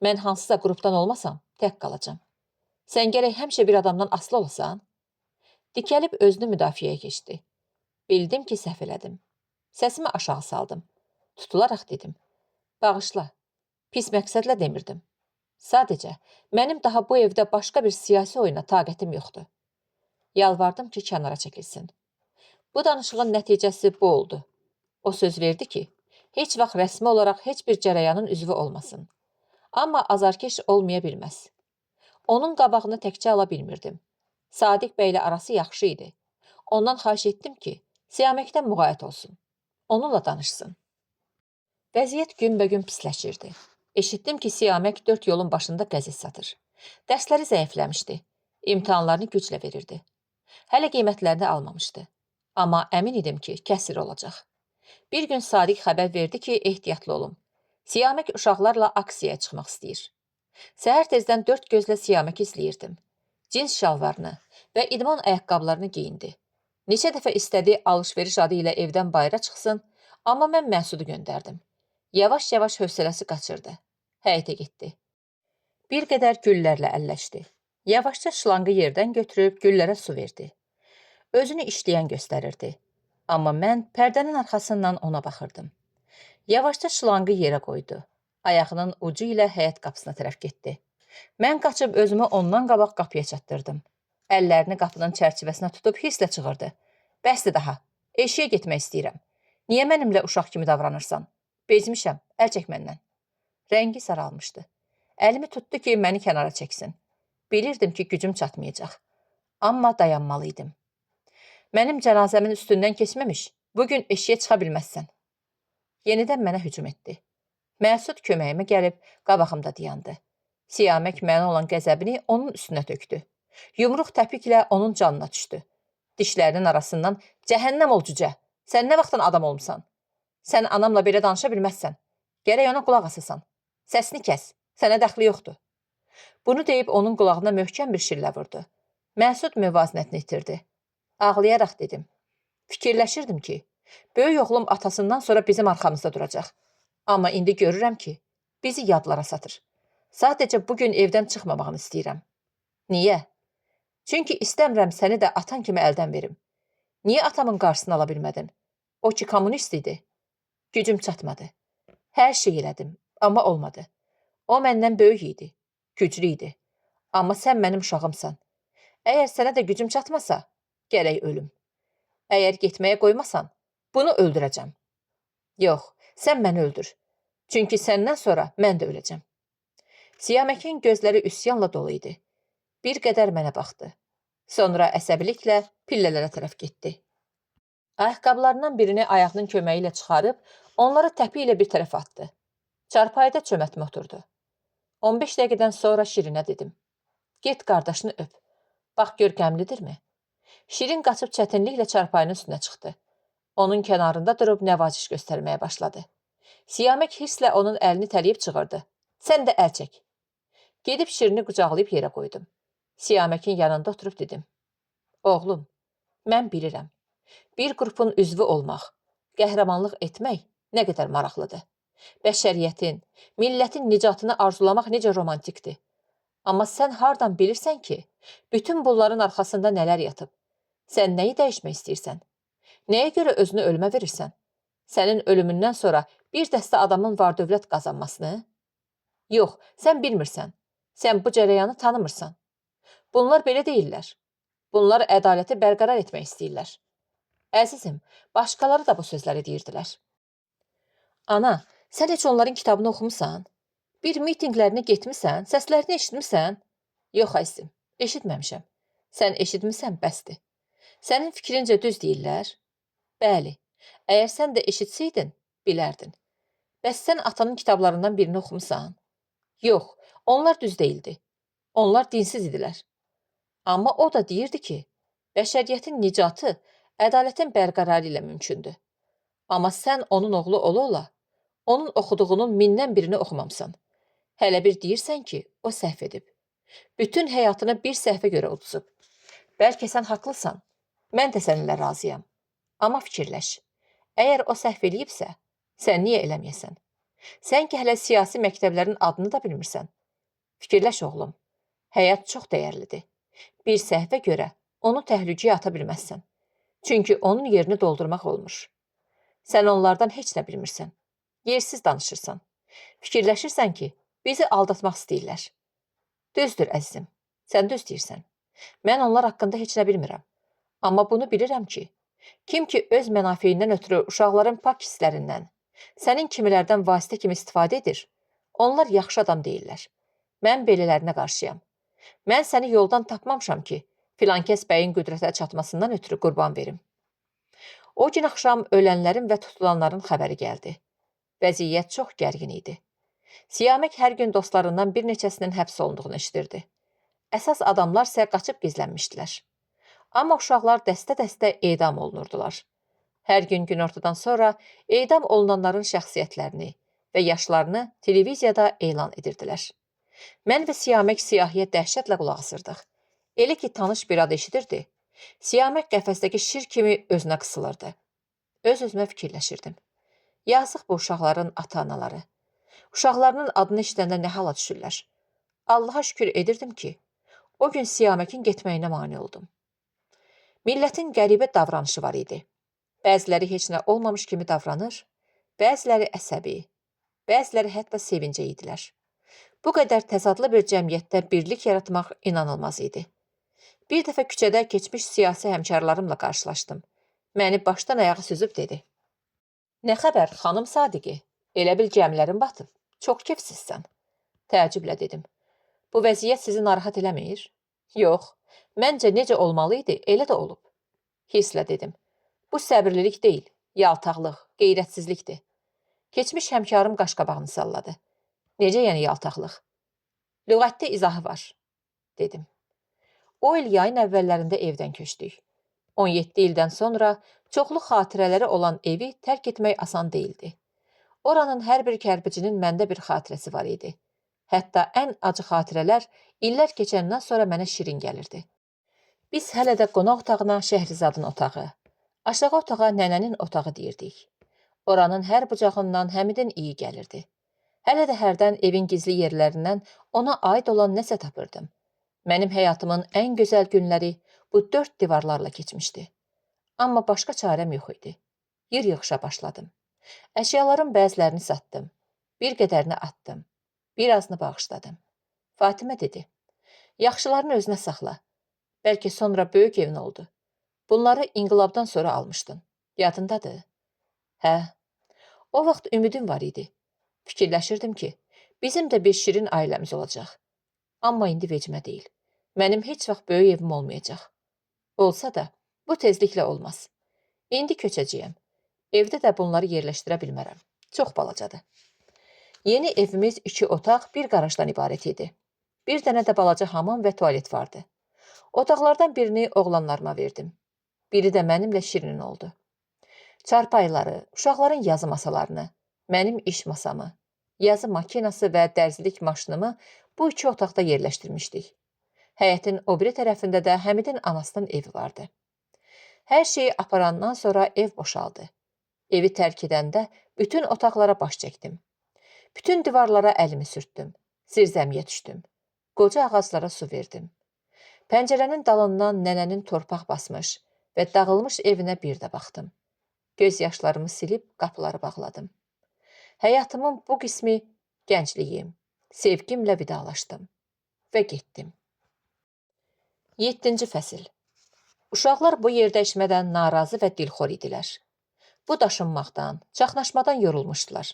Mən hansısa qrupdan olmasam, tək qalacam. Sən gərək həmişə bir adamdan asılı olasan? Dikəlib özünü müdafiəyə keçdi. Bildim ki, səhv elədim. Səsimi aşağı saldım. Tutularaq dedim. Bağışla, pis məqsədlə demirdim. Sadəcə, mənim daha bu evdə başqa bir siyasi oyuna taqətim yoxdur. Yalvardım ki, kənara çəkilsin. Bu danışığın nəticəsi bu oldu. O söz verdi ki, heç vaxt rəsmi olaraq heç bir cərəyanın üzvü olmasın. Amma azarkeş olmaya bilməz. Onun qabağını təkcə ala bilmirdim. Sadiq bəylə arası yaxşı idi. Ondan xahiş etdim ki, Siyaməkdən müğayət olsun. Onunla danışsın. Vəziyyət günbəgün pisləşirdi. Eşitdim ki, Siyamək 4 yolun başında qəzet satır. Dərsləri zəifləmişdi. İmtahanlarını güclə verirdi. Hələ qiymətlərini almamışdı. Amma əmin idim ki, kəsir olacaq. Bir gün Sadiq xəbər verdi ki, ehtiyatlı olun. Siyamək uşaqlarla aksiyaya çıxmaq istəyir. Səhər tezdən 4 gözlə Siyaməki izləyirdim. Cins şalvarını və idman ayaqqabılarını geyindi. Neçə dəfə istədi alış-veriş adı ilə evdən bayıra çıxsın, amma mən Məsudu göndərdim. Yavaş-yavaş hövsələsi qaçırdı. Həyətə getdi. Bir qədər güllərlə əlləşdi. Yavaşca şlanqı yerdən götürüb güllərə su verdi. Özünü işləyən göstərirdi. Amma mən pərdənin arxasından ona baxırdım. Yavaşca şlanqı yerə qoydu. Ayağının ucu ilə həyət qapısına tərəf getdi. Mən qaçıb özümü ondan qabaq qapıya çatdırdım. Əllərini qapının çərçivəsinə tutub hisslə çığırdı. Bəsdir daha, eşiyə getmək istəyirəm. Niyə mənimlə uşaq kimi davranırsan? Bezmişəm, əl çək məndən. Rəngi saralmışdı. Əlimi tutdu ki, məni kənara çəksin. Bilirdim ki, gücüm çatmayacaq. Amma dayanmalıydım. Mənim cənazəmin üstündən keçməmiş, bugün eşiyə çıxa bilməzsən. Yenidən mənə hücum etdi. Məsud köməyimə gəlib qabağımda dayandı. Siyamək mənə olan qəzəbini onun üstünə tökdü. Yumruq təpiklə onun canına düşdü. Dişlərinin arasından cəhənnəm ol cücə, sən nə vaxtdan adam olmuşsan? Sən anamla belə danışa bilməzsən. Gərək ona qulaq asasan. Səsini kəs, sənə dəxli yoxdur. Bunu deyib onun qulağına möhkəm bir şillə vurdu. Məsud müvazinətini itirdi. Ağlayaraq dedim. Fikirləşirdim ki, böyük oğlum atasından sonra bizim arxamızda duracaq. Amma indi görürəm ki, bizi yadlara satır. Sadəcə bugün evdən çıxmamağını istəyirəm. Niyə? Çünki istəmirəm səni də atan kimi əldən verim. Niyə atamın qarşısını ala bilmədin? O ki, kommunist idi. Gücüm çatmadı. Hər şey elədim, amma olmadı. O məndən böyük idi, güclü idi. Amma sən mənim uşağımsan. Əgər sənə də gücüm çatmasa, gərək ölüm. Əgər getməyə qoymasan, bunu öldürəcəm. Yox, sən məni öldür. Çünki səndən sonra mən də öləcəm. Siyaməkin gözləri üsyanla dolu idi. Bir qədər mənə baxdı. Sonra əsəbiliklə pillələrə tərəf getdi. Ayaqqabılarından birini ayağının köməyi ilə çıxarıb, onları təpi ilə bir tərəf atdı. Çarpayıda çömətmə oturdu. 15 dəqiqədən sonra Şirinə dedim. Get qardaşını öp. Bax görkəmlidirmi? Şirin qaçıb çətinliklə çarpayının üstünə çıxdı. Onun kənarında durub nəvaziş göstərməyə başladı. Siyamək hisslə onun əlini təliyib çığırdı. Sən də əl çək. Gedib Şirini qucaqlayıb yerə qoydum. Siyaməkin yanında oturub dedim. Oğlum, mən bilirəm. Bir qrupun üzvü olmaq, qəhrəmanlıq etmək nə qədər maraqlıdır. Bəşəriyyətin, millətin nicatını arzulamaq necə romantikdir. Amma sən hardan bilirsən ki, bütün bunların arxasında nələr yatıb? Sən nəyi dəyişmək istəyirsən? Nəyə görə özünü ölümə verirsən? Sənin ölümündən sonra bir dəstə adamın var-dövlət qazanmasını? Yox, sən bilmirsən. Sən bu cərəyanı tanımırsan. Bunlar belə deyirlər. Bunlar ədaləti bərqərar etmək istəyirlər. Əzizim, başqaları da bu sözləri deyirdilər. Ana, sən heç onların kitabını oxumusan? Bir mitinqlərinə getmisən, səslərini eşitmisən? Yox, əzizim, eşitməmişəm. Sən eşitmisən, bəsdir. Sənin fikrincə düz deyirlər? Bəli, əgər sən də eşitsəydin, bilərdin. Bəs sən atanın kitablarından birini oxumusan? Yox, onlar düz deyildi. Onlar dinsiz idilər. Amma o da deyirdi ki, bəşəriyyətin nicatı ədalətin bərqərarı ilə mümkündür. Amma sən onun oğlu ola-ola, onun oxuduğunun mindən birini oxumamsan. Hələ bir deyirsən ki, o səhv edib. Bütün həyatını bir səhvə görə uduzub. Bəlkə sən haqlısan, mən də səninlə razıyam. Amma fikirləş, əgər o səhv eləyibsə, sən niyə eləməyəsən? Sən ki, hələ siyasi məktəblərin adını da bilmirsən. Fikirləş, oğlum, həyat çox dəyərlidir. Bir səhvə görə onu təhlükəyə ata bilməzsən. Çünki onun yerini doldurmaq olmur. Sən onlardan heç nə bilmirsən. Yersiz danışırsan. Fikirləşirsən ki, bizi aldatmaq istəyirlər. Düzdür, əzizim, sən düz deyirsən. Mən onlar haqqında heç nə bilmirəm. Amma bunu bilirəm ki, kim ki öz mənafiyindən ötürü uşaqların pak hisslərindən, sənin kimilərdən vasitə kimi istifadə edir, onlar yaxşı adam deyirlər. Mən belələrinə qarşıyam. Mən səni yoldan tapmamışam ki, filankəs bəyin qüdrətə çatmasından ötürü qurban verim. O gün axşam ölənlərin və tutulanların xəbəri gəldi. Vəziyyət çox gərgin idi. Siyamək hər gün dostlarından bir neçəsinin həbs olunduğunu eşidirdi. Əsas adamlar isə qaçıb gizlənmişdilər. Amma uşaqlar dəstə-dəstə edam olunurdular. Hər gün günortadan sonra edam olunanların şəxsiyyətlərini və yaşlarını televiziyada elan edirdilər. Mən və Siyamək siyahiyə dəhşətlə qulaq asırdıq. Elə ki, tanış bir ad eşidirdi. Siyamək qəfəsdəki şir kimi özünə qısılırdı. Öz-özümə fikirləşirdim. Yazıq bu uşaqların ata-anaları. Uşaqlarının adını işləndə nə hala düşürlər? Allaha şükür edirdim ki, o gün Siyaməkin getməyinə mane oldum. Millətin qəribə davranışı var idi. Bəziləri heç nə olmamış kimi davranır, bəziləri əsəbi, bəziləri hətta sevincə idilər. Bu qədər təzadlı bir cəmiyyətdə birlik yaratmaq inanılmaz idi. Bir dəfə küçədə keçmiş siyasi həmkarlarımla qarşılaşdım. Məni başdan ayağa süzüb dedi. Nə xəbər, xanım Sadiqi? Elə bil gəmilərin batıb. Çox kefsizsən. Təəccüblə dedim. Bu vəziyyət sizi narahat eləmir? Yox, məncə necə olmalı idi, elə də olub. Hisslə dedim. Bu səbirlilik deyil, yaltaqlıq, qeyrətsizlikdir. Keçmiş həmkarım qaşqabağını salladı. Necə yəni yaltaqlıq? Lüğətdə izahı var, dedim. O il yayın əvvəllərində evdən köçdük. 17 ildən sonra çoxlu xatirələri olan evi tərk etmək asan deyildi. Oranın hər bir kərbicinin məndə bir xatirəsi var idi. Hətta ən acı xatirələr illər keçəndən sonra mənə şirin gəlirdi. Biz hələ də qonaq otağına Şəhrizadın otağı, aşağı otağa nənənin otağı deyirdik. Oranın hər bucağından Həmidin iyi gəlirdi. Hələ də hərdən evin gizli yerlərindən ona aid olan nəsə tapırdım. Mənim həyatımın ən gözəl günləri bu 4 divarlarla keçmişdi. Amma başqa çarəm yox idi. Yığışa başladım. Əşyaların bəzilərini satdım. Bir qədərini atdım. Birazını bağışladım. Fatimə dedi, yaxşılarını özünə saxla. Bəlkə sonra böyük evin oldu. Bunları inqilabdan sonra almışdın. Yadındadır? Hə, o vaxt ümidim var idi. Fikirləşirdim ki, bizim də bir şirin ailəmiz olacaq. Amma indi vecimə deyil. Mənim heç vaxt böyük evim olmayacaq. Olsa da, bu tezliklə olmaz. İndi köçəcəyəm. Evdə də bunları yerləşdirə bilmərəm. Çox balacadır. Yeni evimiz 2 otaq, bir qarajdan ibarət idi. Bir dənə də balaca hamam və tualet vardı. Otaqlardan birini oğlanlarıma verdim. Biri də mənimlə şirin oldu. Çarpayları, uşaqların yazı masalarını, mənim iş masamı, yazı makinası və dərzilik maşınımı bu 2 otaqda yerləşdirmişdik. Həyətin o biri tərəfində də Həmidin anasının evi vardı. Hər şeyi aparandan sonra ev boşaldı. Evi tərk edəndə bütün otaqlara baş çəkdim. Bütün divarlara əlimi sürtdüm. Zirzəmiyə düşdüm. Qoca ağaclara su verdim. Pəncərənin dalından nənənin torpaq basmış və dağılmış evinə bir də baxdım. Göz yaşlarımı silib qapıları bağladım. Həyatımın bu qismi gəncliyim, sevgimlə vidalaşdım və getdim. 7-ci fəsil. Uşaqlar bu yerləşmədən narazı və dilxor idilər. Bu daşınmaqdan, çaxnaşmadan yorulmuşdular.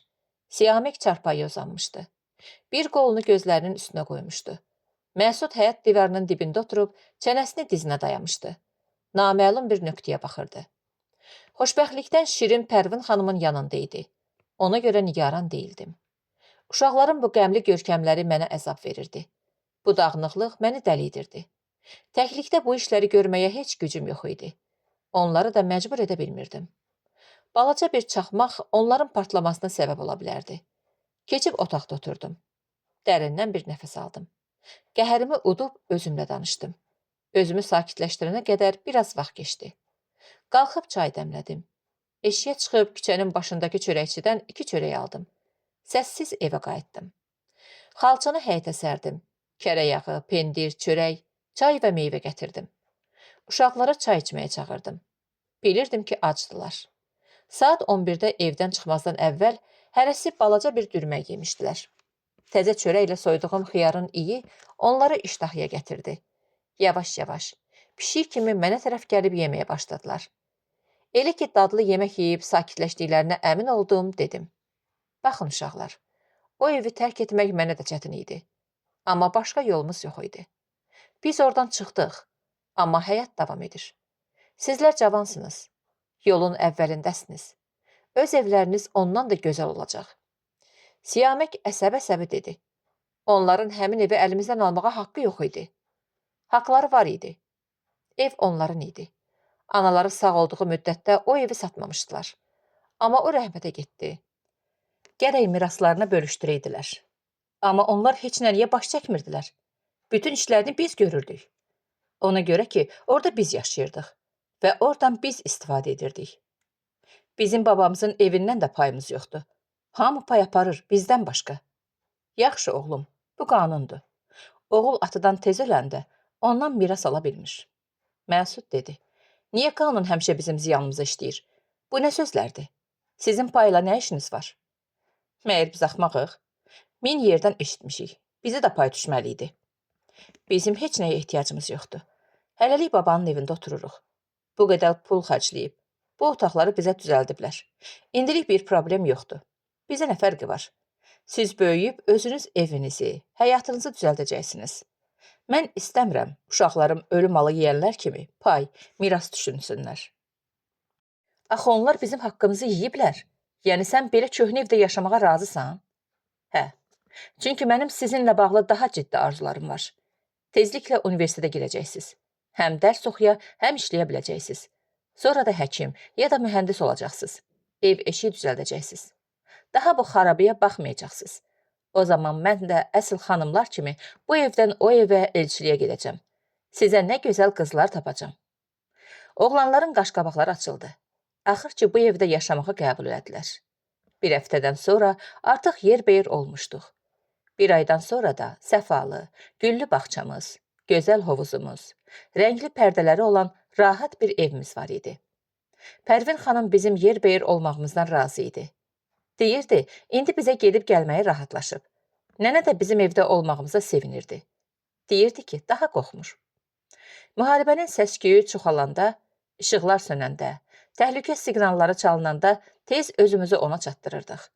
Siyamək çarpayıya uzanmışdı. Bir qolunu gözlərinin üstünə qoymuşdu. Məsud həyat divarının dibində oturub, çənəsini dizinə dayamışdı. Naməlum bir nöqtəyə baxırdı. Xoşbəxtlikdən Şirin Pərvin xanımın yanında idi. Ona görə nigaran deyildim. Uşaqların bu qəmli görkəmləri mənə əzab verirdi. Bu dağınıqlıq məni dəli edirdi. Təklikdə bu işləri görməyə heç gücüm yox idi. Onları da məcbur edə bilmirdim. Balaca bir çaxmaq onların partlamasına səbəb ola bilərdi. Keçib otaqda oturdum. Dərindən bir nəfəs aldım. Qəhərimi udub özümlə danışdım. Özümü sakitləşdirənə qədər biraz vaxt keçdi. Qalxıb çay dəmlədim. Eşiyə çıxıb küçənin başındakı çörəkçidən 2 çörək aldım. Səssiz evə qayıtdım. Xalçanı həyətə sərdim. Kərə yağı, pendir, çörək, çay və meyvə gətirdim. Uşaqlara çay içməyə çağırdım. Bilirdim ki, acdılar. Saat 11-də evdən çıxmazdan əvvəl hərəsi balaca bir dürmək yemişdilər. Təzə çörəklə soyduğum xiyarın iyi onları iştahıya gətirdi. Yavaş-yavaş, pişik kimi mənə tərəf gəlib yeməyə başladılar. Elə ki, dadlı yemək yeyib sakitləşdiklərinə əmin oldum, dedim. Baxın uşaqlar, o evi tərk etmək mənə də çətin idi. Amma başqa yolumuz yox idi. Biz oradan çıxdıq, amma həyat davam edir. Sizlər cavansınız, yolun əvvəlindəsiniz. Öz evləriniz ondan da gözəl olacaq. Siyamək əsəbə-əsəbi dedi. Onların həmin evi əlimizdən almağa haqqı yox idi. Haqları var idi. Ev onların idi. Anaları sağ olduğu müddətdə o evi satmamışdılar. Amma o rəhmətə getdi. Gərək miraslarını bölüşdürəydilər. Amma onlar heç nəliyə baş çəkmirdilər. Bütün işlərini biz görürdük. Ona görə ki, orada biz yaşayırdıq və oradan biz istifadə edirdik. Bizim babamızın evindən də payımız yoxdur. Hamı pay aparır, bizdən başqa. Yaxşı oğlum, bu qanundur. Oğul atıdan tez öləndə ondan miras ala bilmir. Məsud dedi. Niyə qanun həmişə bizim ziyanımıza işləyir? Bu nə sözlərdir? Sizin payla nə işiniz var? Məyər biz axmağıq? 1000 yerdən eşitmişik. Bizə də pay düşməli idi. Bizim heç nəyə ehtiyacımız yoxdur. Hələlik babanın evində otururuq. Bu qədər pul xərcləyib. Bu otaqları bizə düzəldiblər. İndilik bir problem yoxdur. Bizə nə fərqi var? Siz böyüyüb özünüz evinizi, həyatınızı düzəldəcəksiniz. Mən istəmirəm uşaqlarım ölü malı yeyənlər kimi pay, miras düşünsünlər. Axı onlar bizim haqqımızı yeyiblər. Yəni sən belə köhnə evdə yaşamağa razısan? Hə, çünki mənim sizinlə bağlı daha ciddi arzularım var. Tezliklə universitetə girəcəksiniz. Həm dərs oxuya, həm işləyə biləcəksiniz. Sonra da həkim ya da mühəndis olacaqsınız. Ev eşiyi düzəldəcəksiniz. Daha bu xarabaya baxmayacaqsınız. O zaman mən də əsl xanımlar kimi bu evdən o evə elçiliyə gedəcəm. Sizə nə gözəl qızlar tapacam. Oğlanların qaşqabaqları açıldı. Axır ki, bu evdə yaşamağı qəbul elədilər. Bir həftədən sonra artıq yerbəyər olmuşduq. Bir aydan sonra da səfalı, güllü bağçamız, gözəl hovuzumuz, rəngli pərdələri olan rahat bir evimiz var idi. Pərvin xanım bizim yerbəyər olmağımızdan razı idi. Deyirdi, indi bizə gedib gəlməyi rahatlaşıb. Nənə də bizim evdə olmağımıza sevinirdi. Deyirdi ki, daha qorxmur. Müharibənin səs-küyü çoxalanda, işıqlar sönəndə, təhlükə siqnalları çalınanda tez özümüzü ona çatdırırdıq.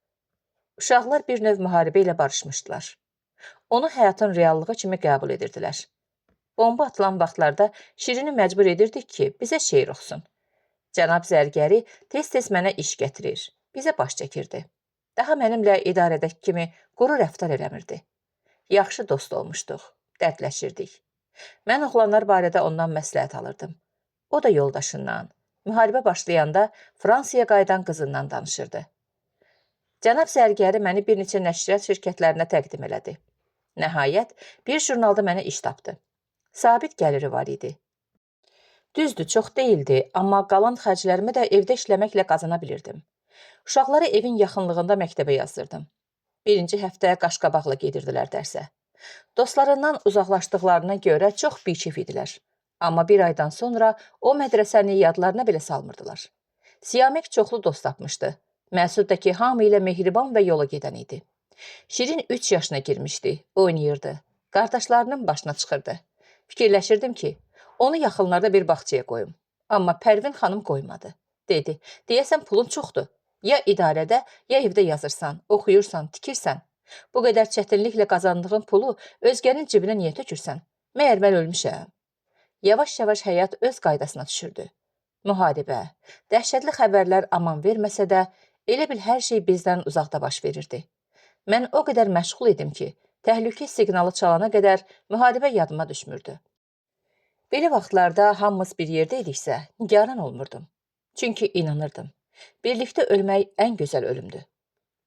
Uşaqlar bir növ müharibə ilə barışmışdılar. Onu həyatın reallığı kimi qəbul edirdilər. Bomba atılan vaxtlarda Şirini məcbur edirdik ki, bizə şeir oxusun. Cənab zərgəri tez-tez mənə iş gətirir, bizə baş çəkirdi. Daha mənimlə idarədəki kimi quru rəftar eləmirdi. Yaxşı dost olmuşduq, dərdləşirdik. Mən oğlanlar barədə ondan məsləhət alırdım. O da yoldaşından, müharibə başlayanda Fransaya qayıdan qızından danışırdı. Cənab zərgəri məni bir neçə nəşriyyat şirkətlərinə təqdim elədi. Nəhayət, bir jurnalda mənə iş tapdı. Sabit gəliri var idi. Düzdür, çox deyildi, amma qalan xərclərimi də evdə işləməklə qazana bilirdim. Uşaqları evin yaxınlığında məktəbə yazdırdım. Birinci həftə qaşqabaqla gedirdilər dərsə. Dostlarından uzaqlaşdıqlarına görə çox biçif idilər. Amma bir aydan sonra o mədrəsəni yadlarına belə salmırdılar. Siyamək çoxlu dost tapmışdı. Məsud da ki, hamı ilə mehriban və yola gedən idi. Şirin 3 yaşına girmişdi, oynayırdı. Qardaşlarının başına çıxırdı. Fikirləşirdim ki, onu yaxınlarda bir bağçaya qoyum. Amma Pərvin xanım qoymadı. Dedi, deyəsən pulun çoxdur. Ya idarədə, ya evdə yazırsan, oxuyursan, tikirsən. Bu qədər çətinliklə qazandığın pulu özgənin cibinə niyə tökürsən? Məyər mən ölmüşəm? Yavaş-yavaş həyat öz qaydasına düşürdü. Müharibə, dəhşətli xəbərlər aman verməsə də, elə bil hər şey bizdən uzaqda baş verirdi. Mən o qədər məşğul idim ki, təhlükə siqnalı çalana qədər müharibə yadıma düşmürdü. Belə vaxtlarda hamımız bir yerdə idiksə, nigaran olmurdum. Çünki inanırdım. Birlikdə ölmək ən gözəl ölümdür.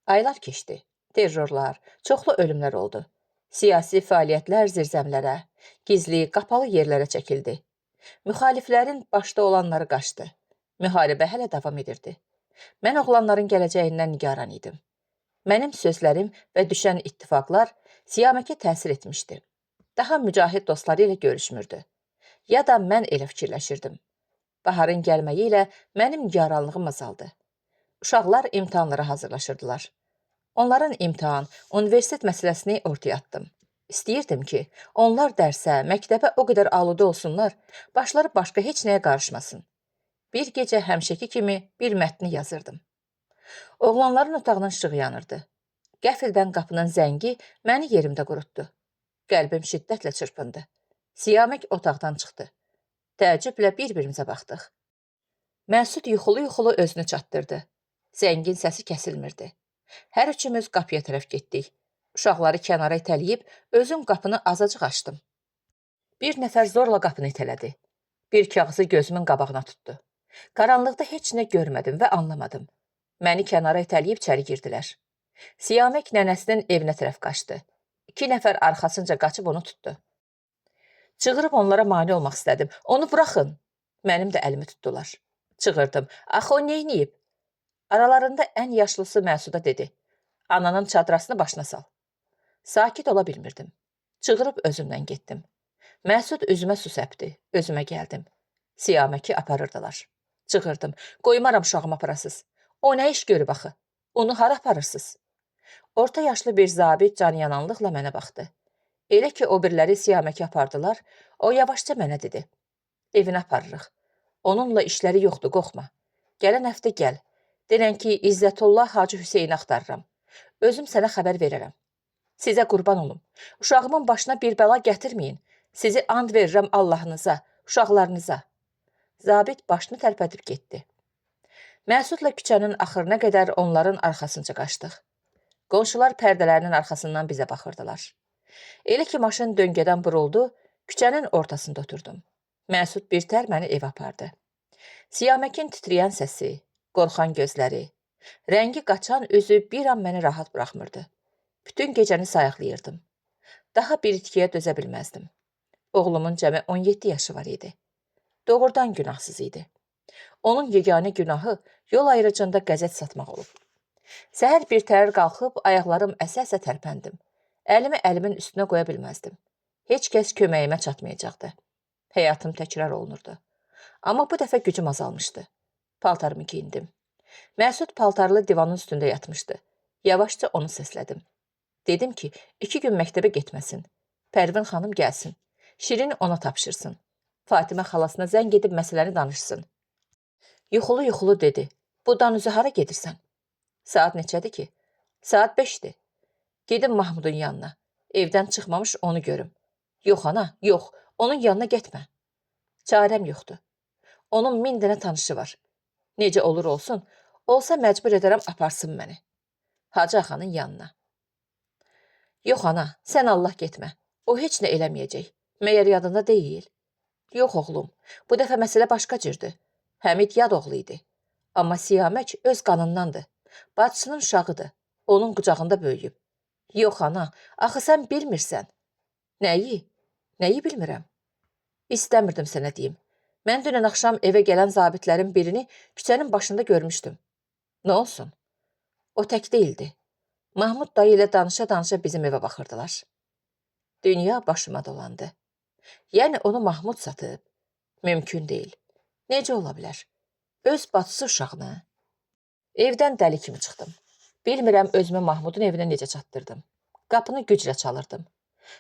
Aylar keçdi. Terrorlar, çoxlu ölümlər oldu. Siyasi fəaliyyətlər zirzəmlərə, gizli, qapalı yerlərə çəkildi. Müxaliflərin başda olanları qaçdı. Müharibə hələ davam edirdi. Mən oğlanların gələcəyindən nigaran idim. Mənim sözlərim və düşən ittifaqlar Siyaməkə təsir etmişdi. Daha mücahid dostları ilə görüşmürdü. Ya da mən elə fikirləşirdim. Baharın gəlməyi ilə mənim nigaranlığım azaldı. Uşaqlar imtahanlara hazırlaşırdılar. Onların imtahan, universitet məsələsini ortaya atdım. İstəyirdim ki, onlar dərsə, məktəbə o qədər aludə olsunlar, başları başqa heç nəyə qarışmasın. Bir gecə həmişəki kimi bir mətni yazırdım. Oğlanların otağının işığı yanırdı. Qəfildən qapının zəngi məni yerimdə qurutdu. Qəlbim şiddətlə çırpındı. Siyamək otaqdan çıxdı. Təəccüblə bir-birimizə baxdıq. Məsud yuxulu-yuxulu özünü çatdırdı. Zəngin səsi kəsilmirdi. Hər üçümüz qapıya tərəf getdik. Uşaqları kənara itələyib, özüm qapını azacıq açdım. Bir nəfər zorla qapını itələdi. Bir kağızı gözümün qabağına tutdu. Qaranlıqda heç nə görmədim və anlamadım. Məni kənara itələyib içəri girdilər. Siyamək nənəsinin evinə tərəf qaçdı. 2 nəfər arxasınca qaçıb onu tutdu. Çığırıb onlara mane olmaq istədim. Onu buraxın. Mənim də əlimi tutdular. Çığırdım. Axı o neyniyib? Aralarında ən yaşlısı Məsuda dedi. Ananın çadrasını başına sal. Sakit ola bilmirdim. Çığırıb özümdən getdim. Məsud üzümə su səpdi. Özümə gəldim. Siyaməki aparırdılar. Çığırdım. Qoymaram uşağımı aparasız. O nə iş görüb axı? Onu hara aparırsız? Orta yaşlı bir zabit canyananlıqla mənə baxdı. Elə ki, o biriləri Siyaməki apardılar, o yavaşca mənə dedi. Evinə aparırıq. Onunla işləri yoxdur, qorxma. Gələn həftə gəl. Denən ki, İzzətullah Hacı Hüseyni axtarıram. Özüm sənə xəbər verərəm. Sizə qurban olum. Uşağımın başına bir bəla gətirməyin. Sizi and verirəm Allahınıza, uşaqlarınıza. Zabit başını tərpədib getdi. Məsudla küçənin axırına qədər onların arxasınca qaçdıq. Qonşular pərdələrinin arxasından bizə baxırdılar. Elə ki, maşın döngədən buruldu, küçənin ortasında oturdum. Məsud birtər məni evə apardı. Siyaməkin titrəyən səsi, qorxan gözləri, rəngi qaçan üzü bir an məni rahat buraxmırdı. Bütün gecəni sayıqlayırdım. Daha bir itkiyə dözə bilməzdim. Oğlumun cəmi 17 yaşı var idi. Doğrudan günahsız idi. Onun yeganə günahı yol ayrıcında qəzet satmaq olub. Səhər birtəhər qalxıb ayaqlarım əsə-əsə tərpəndim. Əlimi əlimin üstünə qoya bilməzdim. Heç kəs köməyimə çatmayacaqdı. Həyatım təkrar olunurdu. Amma bu dəfə gücüm azalmışdı. Paltarımı giyindim. Məsud paltarlı divanın üstündə yatmışdı. Yavaşca onu səslədim. Dedim ki, 2 gün məktəbə getməsin. Pərvin xanım gəlsin. Şirin ona tapşırsın. Fatimə xalasına zəng edib məsələni danışsın. Yuxulu dedi. Budan üzü hara gedirsən? Saat neçədir ki? Saat 5-dir. Gedim Mahmudun yanına. Evdən çıxmamış onu görüm. Yox ana, yox. Onun yanına getmə. Çarəm yoxdur. Onun 1000 dənə tanışı var. Necə olur olsun, olsa məcbur edərəm aparsın məni. Hacı axanın yanına. Yox ana, sən Allah getmə. O heç nə eləməyəcək. Məyər yadında deyil? Yox oğlum, bu dəfə məsələ başqa cürdür. Həmid yad oğlu idi. Amma Siyamək öz qanındandır. Bacısının uşağıdır. Onun qucağında böyüyüb. Yox ana, axı sən bilmirsən. Nəyi? Nəyi bilmirəm? İstəmirdim sənə deyim. Mən dünən axşam evə gələn zabitlərin birini küçənin başında görmüşdüm. Nə olsun? O tək deyildi. Mahmud dayı ilə danışa-danışa bizim evə baxırdılar. Dünya başıma dolandı. Yəni onu Mahmud satıb? Mümkün deyil. Necə ola bilər? Öz bacısı uşağını. Evdən dəli kimi çıxdım. Bilmirəm özümü Mahmudun evinə necə çatdırdım. Qapını güclə çalırdım.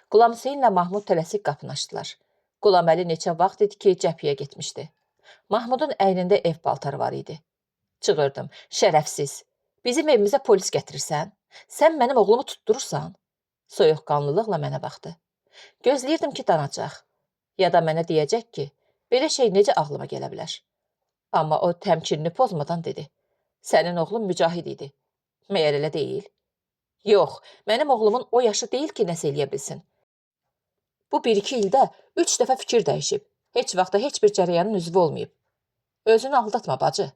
Qulam Hüseynlə Mahmud tələsik qapını açdılar. Qulam Əli neçə vaxt idi ki, cəbhəyə getmişdi. Mahmudun əynində ev paltarı var idi. Çığırdım. Şərəfsiz. Bizim evimizə polis gətirirsən? Sən mənim oğlumu tutdurursan? Soyuqqanlılıqla mənə baxdı. Gözləyirdim ki, danacaq. Ya da mənə deyəcək ki, belə şey necə ağlıma gələ bilər? Amma o təmkinini pozmadan dedi. Sənin oğlun mücahid idi. Məyər elə deyil? Yox, mənim oğlumun o yaşı deyil ki, nəsə eləyə bilsin. Bu 1-2 ildə 3 dəfə fikir dəyişib. Heç vaxtda heç bir cərəyanın üzvü olmayıb. Özünü aldatma bacı.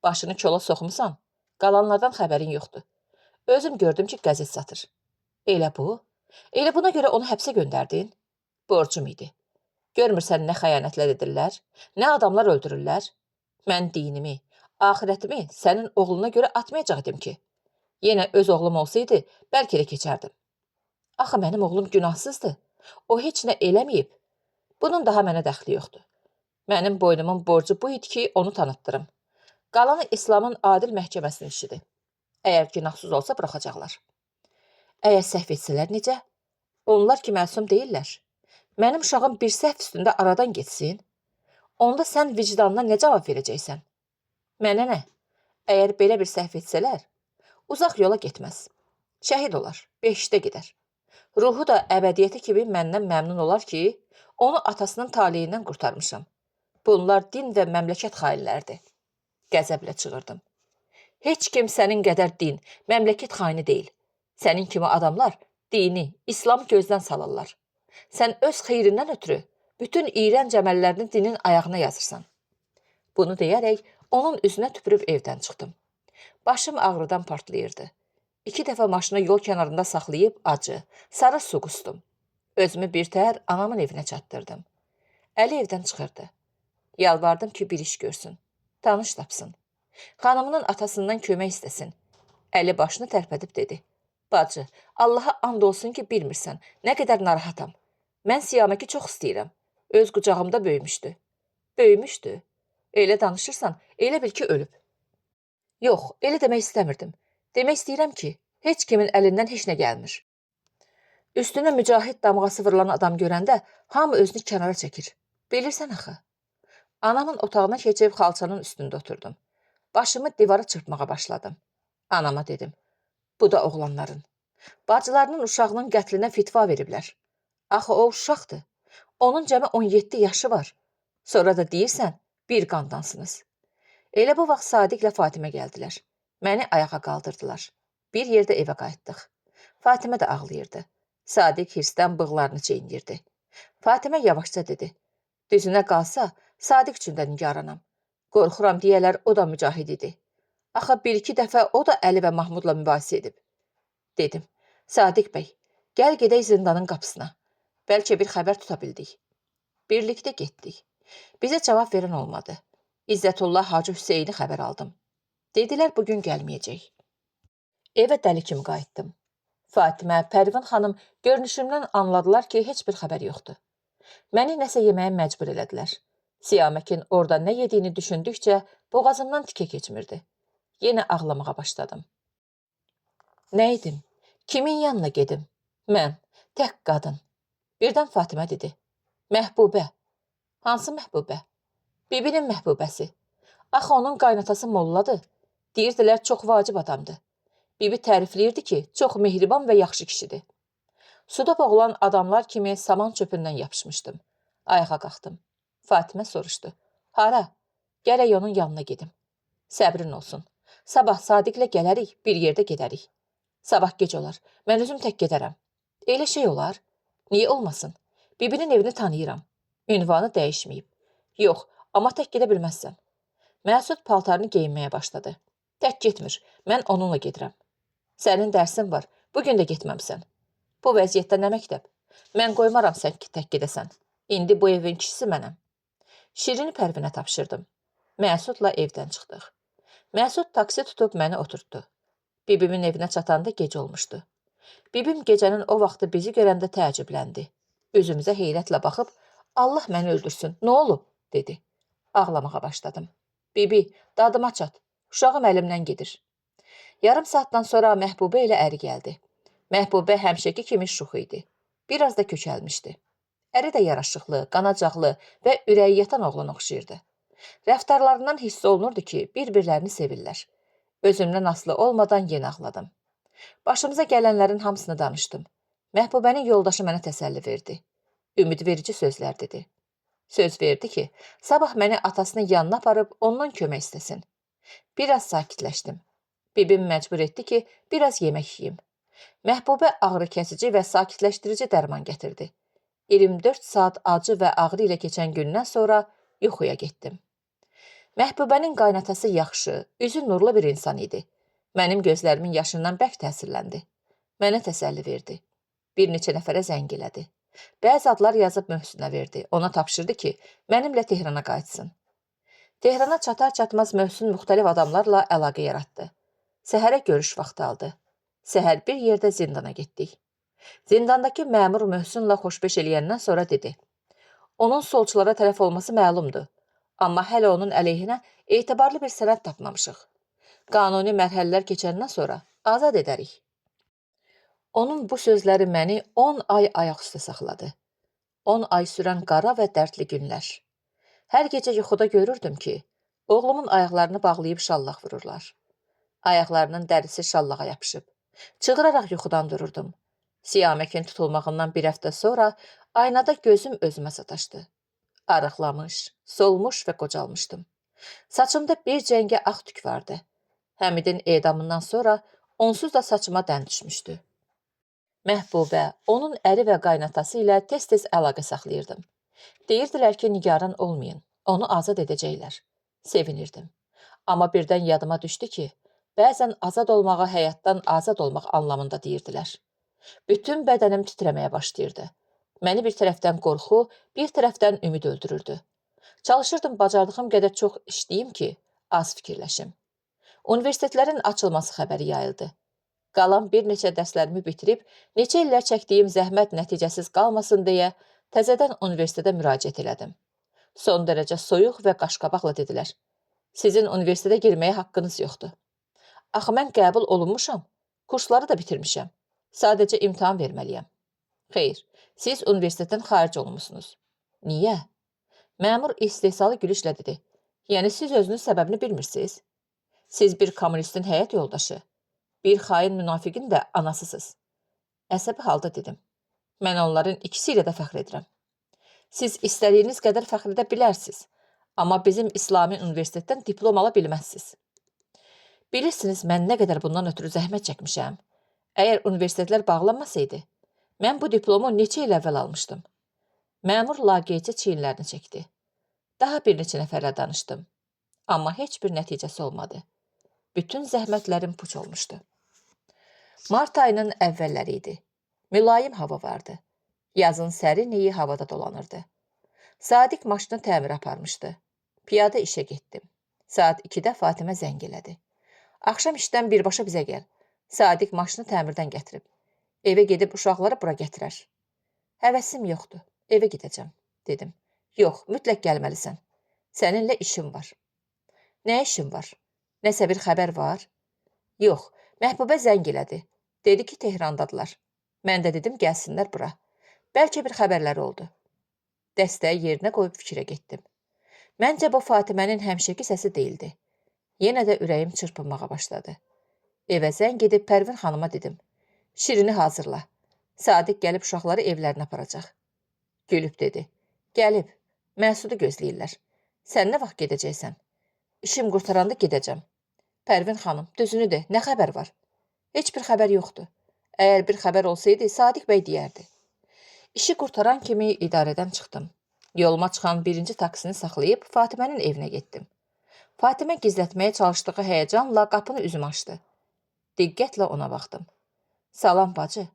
Başını kola soxmusan, qalanlardan xəbərin yoxdur. Özüm gördüm ki, qəzet satır. Elə bu? Elə buna görə onu həbsə göndərdin? Borcum idi. Görmürsən nə xəyanətlər edirlər, nə adamlar öldürürlər? Mən dinimi, axirətimi sənin oğluna görə atmayacaqdım ki. Yenə öz oğlum olsaydı, bəlkə də keçərdim. Axı mənim oğlum günahsızdır. O heç nə eləməyib. Bunun daha mənə dəxli yoxdur. Mənim boynumun borcu bu idi ki, onu tanıtdırım. Qalanı İslamın adil məhkəməsinin işidir. Əgər günahsız olsa buraxacaqlar. Əgər səhv etsələr necə? Onlar ki, məsum deyirlər. Mənim uşağım bir səhv üstündə aradan getsin. Onda sən vicdanına nə cavab verəcəksən? Mənə nə? Əgər belə bir səhv etsələr, uzaq yola getməz. Şəhid olar, behişdə gedər. Ruhu da əbədiyyəti kimi məndən məmnun olar ki, onu atasının taleyindən qurtarmışam. Bunlar din və məmləkət xainlərdir. Qəzəblə çığırdım. Heç kim sənin qədər din, məmləkət xaini deyil. Sənin kimi adamlar dini, İslamı gözdən salırlar. Sən öz xeyrindən ötürü bütün iyrənc əməllərini dinin ayağına yazırsan. Bunu deyərək onun üzünə tüpürüb evdən çıxdım. Başım ağrıdan partlayırdı. 2 dəfə maşını yol kənarında saxlayıb acı, sarı su qustum. Özümü birtəhər anamın evinə çatdırdım. Əli evdən çıxırdı. Yalvardım ki, bir iş görsün. Tanış tapsın. Xanımının atasından kömək istəsin. Əli başını tərpədib dedi. Bacı, Allaha and olsun ki, bilmirsən, nə qədər narahatam. Mən Siyaməki çox istəyirəm. Öz qucağımda böyümüşdü. Böyümüşdü. Elə danışırsan, elə bil ki, ölüb. Yox, elə demək istəmirdim. Demək istəyirəm ki, heç kimin əlindən heç nə gəlmir. Üstünə mücahid damğası vurulan adam görəndə hamı özünü kənara çəkir. Bilirsən axı. Anamın otağına keçib xalçanın üstündə oturdum. Başımı divara çırpmağa başladım. Anama dedim. Bu da oğlanların. Bacılarının uşağının qətlinə fitva veriblər. Axı o uşaqdır. Onun cəmi 17 yaşı var. Sonra da deyirsən, bir qandansınız. Elə bu vaxt Sadiqlə Fatimə gəldilər. Məni ayağa qaldırdılar. Bir yerdə evə qayıtdıq. Fatimə də ağlayırdı. Sadiq hirsdən bığlarını çeynirdi. Fatimə yavaşca dedi. Düzünə qalsa, Sadiq üçün də nigaranam. Qorxuram deyələr, o da mücahid idi. Axı 1-2 dəfə o da Əli və Mahmudla mübahisə edib. Dedim, Sadiq bəy, gəl gedək zindanın qapısına. Bəlkə bir xəbər tuta bildik. Birlikdə getdik. Bizə cavab verən olmadı. İzzətullah Hacı Hüseyni xəbər aldım. Dedilər, bugün gəlməyəcək. Evə dəli kimi qayıtdım. Fatimə, Pərvin xanım görünüşümdən anladılar ki, heç bir xəbər yoxdur. Məni nəsə yeməyə məcbur elədilər. Siyaməkin orada nə yediyini düşündükcə boğazımdan tikə keçmirdi. Yenə ağlamağa başladım. Nə edim? Kimin yanına gedim? Mən, tək qadın. Birdən Fatimə dedi. Məhbubə. Hansı məhbubə? Bibinin məhbubəsi. Axı onun qaynatası molladır. Deyirdilər çox vacib adamdır. Bibi tərifləyirdi ki, çox mehriban və yaxşı kişidir. Suda boğulan adamlar kimi saman çöpündən yapışmışdım. Ayağa qalxdım. Fatimə soruşdu. Hara? Gərək onun yanına gedim. Səbrin olsun. Sabah Sadiqlə gələrik, bir yerdə gedərik. Sabah gec olar. Mən özüm tək gedərəm. Elə şey olar. Niyə olmasın? Bibinin evini tanıyıram. Ünvanı dəyişməyib. Yox, amma tək gedə bilməzsən. Məsud paltarını geyinməyə başladı. Tək getmir, mən onunla gedirəm. Sənin dərsin var, bugün də getməmsən. Bu vəziyyətdə nə məktəb? Mən qoymaram sən ki, tək gedəsən. İndi bu evin kişisi mənəm. Şirini Pərvinə tapşırdım. Məsudla evdən çıxdıq. Məsud taksi tutub məni oturtdu. Bibimin evinə çatanda gecə olmuşdu. Bibim gecənin o vaxtı bizi görəndə təəccübləndi. Üzümüzə heyrətlə baxıb, Allah məni öldürsün, nə olub, dedi. Ağlamağa başladım. Bibi, dadıma çat, uşağım əlimdən gedir. Yarım saatdan sonra Məhbubə ilə əri gəldi. Məhbubə həmişəki kimi şux idi. Biraz da kökəlmişdi. Əri də yaraşıqlı, qanacaqlı və ürəyi yatan oğlan oxşayırdı. Rəftarlarından hiss olunurdu ki, bir-birlərini sevirlər. Özümdən asılı olmadan yenə ağladım. Başımıza gələnlərin hamısını danışdım. Məhbubənin yoldaşı mənə təsəlli verdi. Ümidverici sözlər dedi. Söz verdi ki, sabah məni atasının yanına aparıb ondan kömək istəsin. Biraz sakitləşdim. Bibim məcbur etdi ki, biraz yemək yiyeyim. Məhbubə ağrı kəsici və sakitləşdirici dərman gətirdi. 24 saat acı və ağrı ilə keçən gündən sonra yuxuya getdim. Məhbubənin qaynatası yaxşı, üzü nurlu bir insan idi. Mənim gözlərimin yaşından bərk təsirləndi. Mənə təsəlli verdi. Bir neçə nəfərə zəng elədi. Bəzi adlar yazıb Möhsünə verdi. Ona tapşırdı ki, mənimlə Tehrana qayıtsın. Tehrana çatar-çatmaz Möhsün müxtəlif adamlarla əlaqə yaratdı. Səhərə görüş vaxtı aldı. Səhər bir yerdə zindana getdik. Zindandakı məmur Möhsünlə xoşbeş eləyəndən sonra dedi. Onun solçulara tərəf olması məlumdur. Amma hələ onun əleyhinə etibarlı bir sənəd tapmamışıq. Qanuni mərhələlər keçəndən sonra azad edərik. Onun bu sözləri məni 10 ay ayaq üstə saxladı. 10 ay sürən qara və dərdli günlər. Hər gecə yuxuda görürdüm ki, oğlumun ayaqlarını bağlayıb şallaq vururlar. Ayaqlarının dərisi şallağa yapışıb. Çığıraraq yuxudan dururdum. Siyaməkin tutulmağından bir həftə sonra aynada gözüm özümə sataşdı. Arıqlamış, solmuş və qocalmışdım. Saçımda bir cəngə ağ tük vardı. Həmidin edamından sonra onsuz da saçıma dən düşmüşdü. Məhbubə, onun əri və qaynatası ilə tez-tez əlaqə saxlayırdım. Deyirdilər ki, nigaran olmayın, onu azad edəcəklər. Sevinirdim. Amma birdən yadıma düşdü ki, bəzən azad olmağa həyatdan azad olmaq anlamında deyirdilər. Bütün bədənim titrəməyə başlayırdı. Məni bir tərəfdən qorxu, bir tərəfdən ümid öldürürdü. Çalışırdım bacardığım qədər çox işləyim ki, az fikirləşim. Universitetlərin açılması xəbəri yayıldı. Qalan bir neçə dərslərimi bitirib, neçə illər çəkdiyim zəhmət nəticəsiz qalmasın deyə təzədən universitetə müraciət elədim. Son dərəcə soyuq və qaşqabaqla dedilər. Sizin universitetə girməyə haqqınız yoxdur. Axı mən qəbul olunmuşam, kursları da bitirmişəm. Sadəcə imtahan verməliyəm. Xeyr, siz universitetdən xaric olunmusunuz. Niyə? Məmur istehsalı gülüşlə dedi. Yəni siz özünüz səbəbini bilmirsiniz? Siz bir kommunistin həyat yoldaşı, bir xain münafiqin də anasısınız. Əsəbi halda dedim. Mən onların ikisi ilə də fəxr edirəm. Siz istədiyiniz qədər fəxr edə bilərsiniz, amma bizim İslami universitetdən diplom ala bilməzsiniz. Bilirsiniz, mən nə qədər bundan ötürü zəhmət çəkmişəm. Əgər universitetlər bağlanmasaydı, mən bu diplomu neçə il əvvəl almışdım. Məmur laqeydcə çiyinlərini çəkdi. Daha bir neçə nəfərlə danışdım. Amma heç bir nəticəsi olmadı. Bütün zəhmətlərim puç olmuşdu. Mart ayının əvvəlləri idi. Mülayim hava vardı. Yazın sərin iyi havada dolanırdı. Sadiq maşını təmir aparmışdı. Piyada işə getdim. Saat 2-də Fatimə zəng elədi. Axşam işdən birbaşa bizə gəl. Sadiq maşını təmirdən gətirib. Evə gedib uşaqları bura gətirər. Həvəsim yoxdur. Evə gedəcəm, dedim. Yox, mütləq gəlməlisən. Səninlə işim var. Nə işin var? Nəsə bir xəbər var? Yox, Məhbubə zəng elədi. Dedi ki, Tehrandadılar. Mən də dedim, gəlsinlər bura. Bəlkə bir xəbərləri oldu. Dəstəyi yerinə qoyub fikrə getdim. Məncə bu Fatimənin həmişəki səsi deyildi. Yenə də ürəyim çırpınmağa başladı. Evə zəng edib Pərvin xanıma dedim. Şirini hazırla. Sadiq gəlib uşaqları evlərinə aparacaq. Gülüb dedi. Gəlib, Məsudu gözləyirlər. Sən nə vaxt gedəcəksən? İşim qurtaranda gedəcəm. Pərvin xanım, düzünü de, nə xəbər var? Heç bir xəbər yoxdur. Əgər bir xəbər olsaydı, Sadiq bəy deyərdi. İşi qurtaran kimi idarədən çıxdım. Yoluma çıxan birinci taksini saxlayıb Fatimənin evinə getdim. Fatimə gizlətməyə çalışdığı həyəcanla qapını üzüm açdı. Diqqətlə ona baxdım. Salam bacı,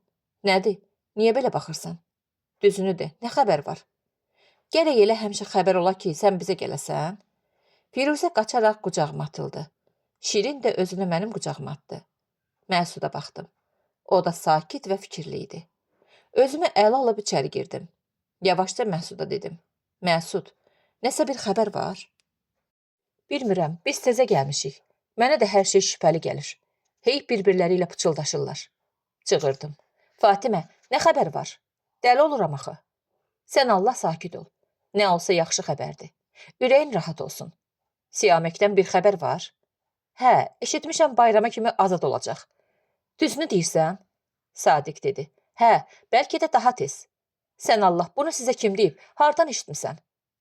nədir? Niyə belə baxırsan? Düzünü de, nə xəbər var? Gərək elə həmişə xəbər ola ki, sən bizə gələsən? Firuzə qaçaraq qucağıma atıldı. Şirin də özünü mənim qucağıma atdı. Məsuda baxdım. O da sakit və fikirli idi. Özümü ələ alıb içəri girdim. Yavaşca Məsuda dedim. Məsud, nəsə bir xəbər var? Bilmirəm, biz təzə gəlmişik. Mənə də hər şey şübhəli gəlir. Hey bir-birləri ilə pıçıldaşırlar. Çığırdım. Fatimə, nə xəbər var? Dəli oluram axı. Sən Allah sakit ol. Nə olsa yaxşı xəbərdir. Ürəyin rahat olsun. Siyaməkdən bir xəbər var? Hə, eşitmişəm bayrama kimi azad olacaq. Düzünü deyirsən? Sadiq dedi. Hə, bəlkə də daha tez. Sən Allah, bunu sizə kim deyib? Hardan eşitmisən?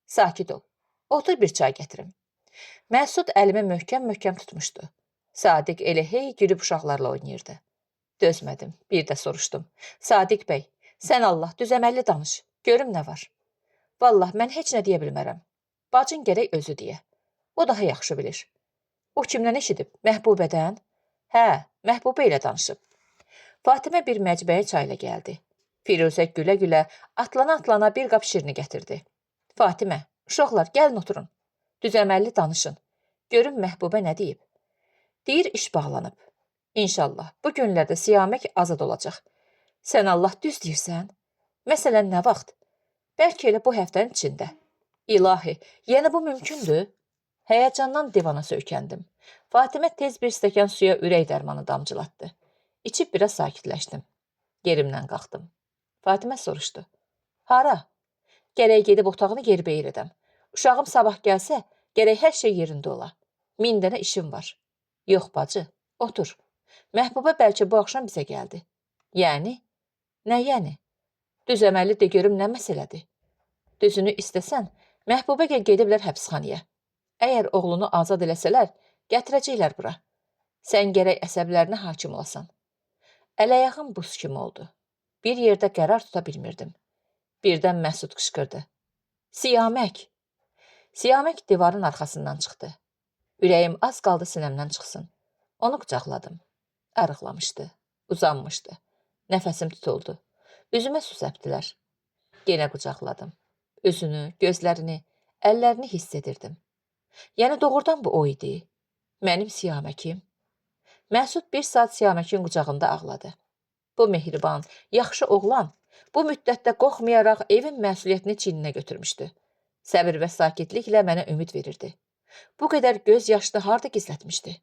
Sakit ol. Otur bir çay gətirim. Məsud əlimi möhkəm-möhkəm tutmuşdu. Sadiq elə hey gülüb uşaqlarla oynayırdı. Dözmədim, bir də soruşdum. Sadiq bəy, sən Allah, düzəməlli danış. Görüm nə var. Vallah, mən heç nə deyə bilmərəm. Bacın gərək özü deyə. O daha yaxşı bilir. O kimdən eşidib? Məhbubədən? Hə, Məhbubə ilə danışıb. Fatimə bir məcbəyə çayla gəldi. Firuzə gülə-gülə, atlana-atlana bir qap şirini gətirdi. Fatimə, uşaqlar, gəlin oturun. Düzəməlli danışın. Görün Məhbubə nə deyib. Deyir, iş bağlanıb. İnşallah, bu günlərdə Siyamək azad olacaq. Sən Allah düz deyirsən? Məsələn, nə vaxt? Bəlkə elə bu həftənin içində. İlahi, yəni bu mümkündür? Həyəcandan divana söykəndim. Fatimə tez bir stəkan suya ürək dərmanı damcılatdı. İçib biraz sakitləşdim. Yerimdən qalxdım. Fatimə soruşdu. Hara? Gərək gedib otağını yerbəyir edəm. Uşağım sabah gəlsə, gərək hər şey yerində ola. 1000 dənə işim var. Yox bacı, otur. Məhbubə bəlkə bu axşam bizə gəldi. Yəni? Nə yəni? Düz əməlli de görüm nə məsələdir? Düzünü istəsən, Məhbubə gediblər həbsxanaya. Əgər oğlunu azad eləsələr, gətirəcəklər bura. Sən gərək əsəblərinə hakim olasan. Əl-ayağım buz kimi oldu. Bir yerdə qərar tuta bilmirdim. Birdən Məsud qışqırdı. Siyamək! Siyamək divarın arxasından çıxdı. Ürəyim az qaldı sinəmdən çıxsın. Onu qucaqladım. Arıqlamışdı, uzanmışdı. Nəfəsim tutuldu. Üzümə su səpdilər. Yenə qucaqladım. Üzünü, gözlərini, əllərini hiss edirdim. Yəni doğrudan bu o idi. Mənim Siyaməkim. Məsud bir saat Siyaməkin qucağında ağladı. Bu mehriban, yaxşı oğlan bu müddətdə qorxmayaraq evin məsuliyyətini çiyninə götürmüşdü. Səbir və sakitliklə mənə ümid verirdi. Bu qədər göz yaşını harda gizlətmişdi?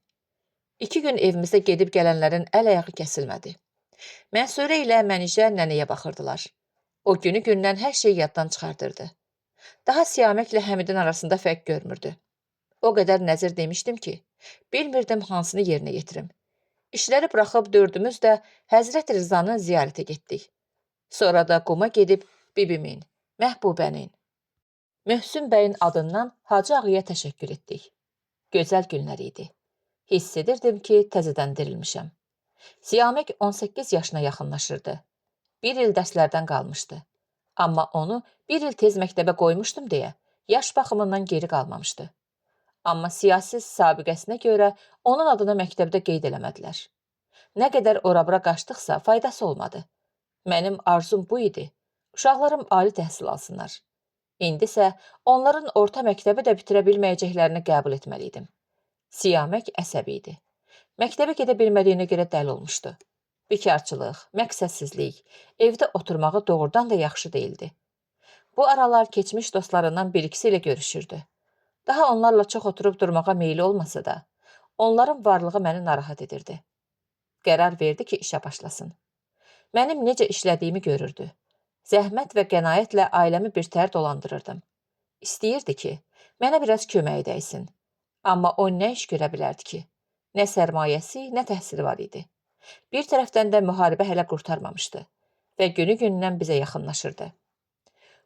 2 gün evimizdə gedib gələnlərin əl-ayağı kəsilmədi. Mənsurə ilə Mənişə nənəyə baxırdılar. O günü-gündən hər şey yaddan çıxardırdı. Daha Siyaməklə Həmidin arasında fərq görmürdü. O qədər nəzir demişdim ki, bilmirdim hansını yerinə yetirim. İşləri buraxıb dördümüz də Həzrət Rızanı ziyarətə getdik. Sonra da Quma gedib bibimin, Məhbubənin, Möhsün bəyin adından Hacı Ağaya təşəkkür etdik. Gözəl günlər idi. Hiss edirdim ki, təzədən dirilmişəm. Siyamək 18 yaşına yaxınlaşırdı. 1 il dərslərdən qalmışdı. Amma onu 1 il tez məktəbə qoymuşdum deyə yaş baxımından geri qalmamışdı. Amma siyasi sabiqəsinə görə onun adını məktəbdə qeyd eləmədilər. Nə qədər ora-bura qaçdıqsa faydası olmadı. Mənim arzum bu idi. Uşaqlarım ali təhsil alsınlar. İndi isə onların orta məktəbi də bitirə bilməyəcəklərini qəbul etməliydim. Siyamək əsəbi idi. Məktəbə gedə bilmədiyinə görə dəli olmuşdu. Bikarçılıq, məqsədsizlik, evdə oturmağı doğrudan da yaxşı değildi. Bu aralar keçmiş dostlarından bir ikisi ilə görüşürdü. Daha onlarla çox oturub durmağa meyli olmasa da, Onların varlığı məni narahat edirdi. Qərar verdi ki, işə başlasın. Mənim necə işlədiyimi görürdü. Zəhmət və qənaətlə ailəmi birtəhər dolandırırdım. İstəyirdi ki, mənə biraz kömək dəysin. Amma o nə iş görə bilərdi ki? Nə sərmayəsi, nə təhsili var idi. Bir tərəfdən də müharibə hələ qurtarmamışdı və günü-gündən bizə yaxınlaşırdı.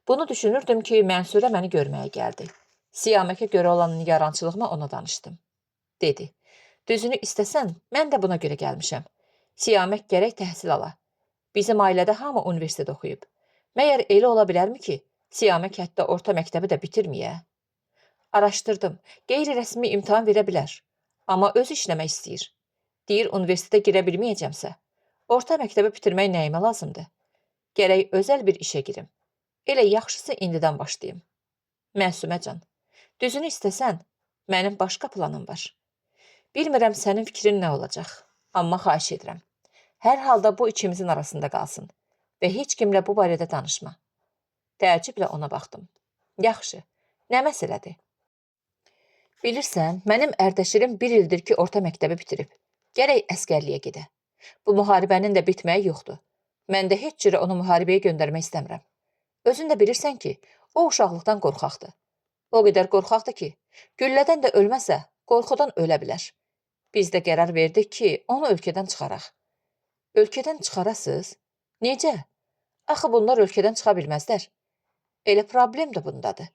Bunu düşünürdüm ki, Mənsurə məni görməyə gəldi. Siyaməkə görə olan nigarançılığıma ona danışdım. Dedi, düzünü istəsən, mən də buna görə gəlmişəm. Siyamək gərək təhsil ala. Bizim ailədə hamı universitet oxuyub. Məyər elə ola bilərmi ki, Siyamək hətta orta məktəbi də bitirməyə? Araşdırdım, qeyri-rəsmi imtahan verə bilər. Amma öz işləmək istəyir. Deyir, universitetə girə bilməyəcəmsə, orta məktəbi bitirmək nəyimə lazımdır? Gərək özəl bir işə girim. Elə yaxşısı indidən başlayım. Məsuməcan, düzünü istəsən, mənim başqa planım var. Bilmirəm sənin fikrin nə olacaq, amma xahiş edirəm. Hər halda bu ikimizin arasında qalsın və heç kimlə bu barədə danışma. Təəccüblə ona baxdım. Yaxşı, nə məsələdir? Bilirsən, mənim ərdəşirim 1 ildir ki, orta məktəbi bitirib. Gərək əskərliyə gedə. Bu müharibənin də bitməyi yoxdur. Mən də heç cürə onu müharibəyə göndərmək istəmirəm. Özün də bilirsən ki, o uşaqlıqdan qorxaqdır. O qədər qorxaqdır ki, güllədən də ölməsə, qorxudan ölə bilər. Biz də qərar verdik ki, onu ölkədən çıxaraq. Ölkədən çıxarasız? Necə? Axı bunlar ölkədən çıxa bilməzlər. Elə problem də bundadır.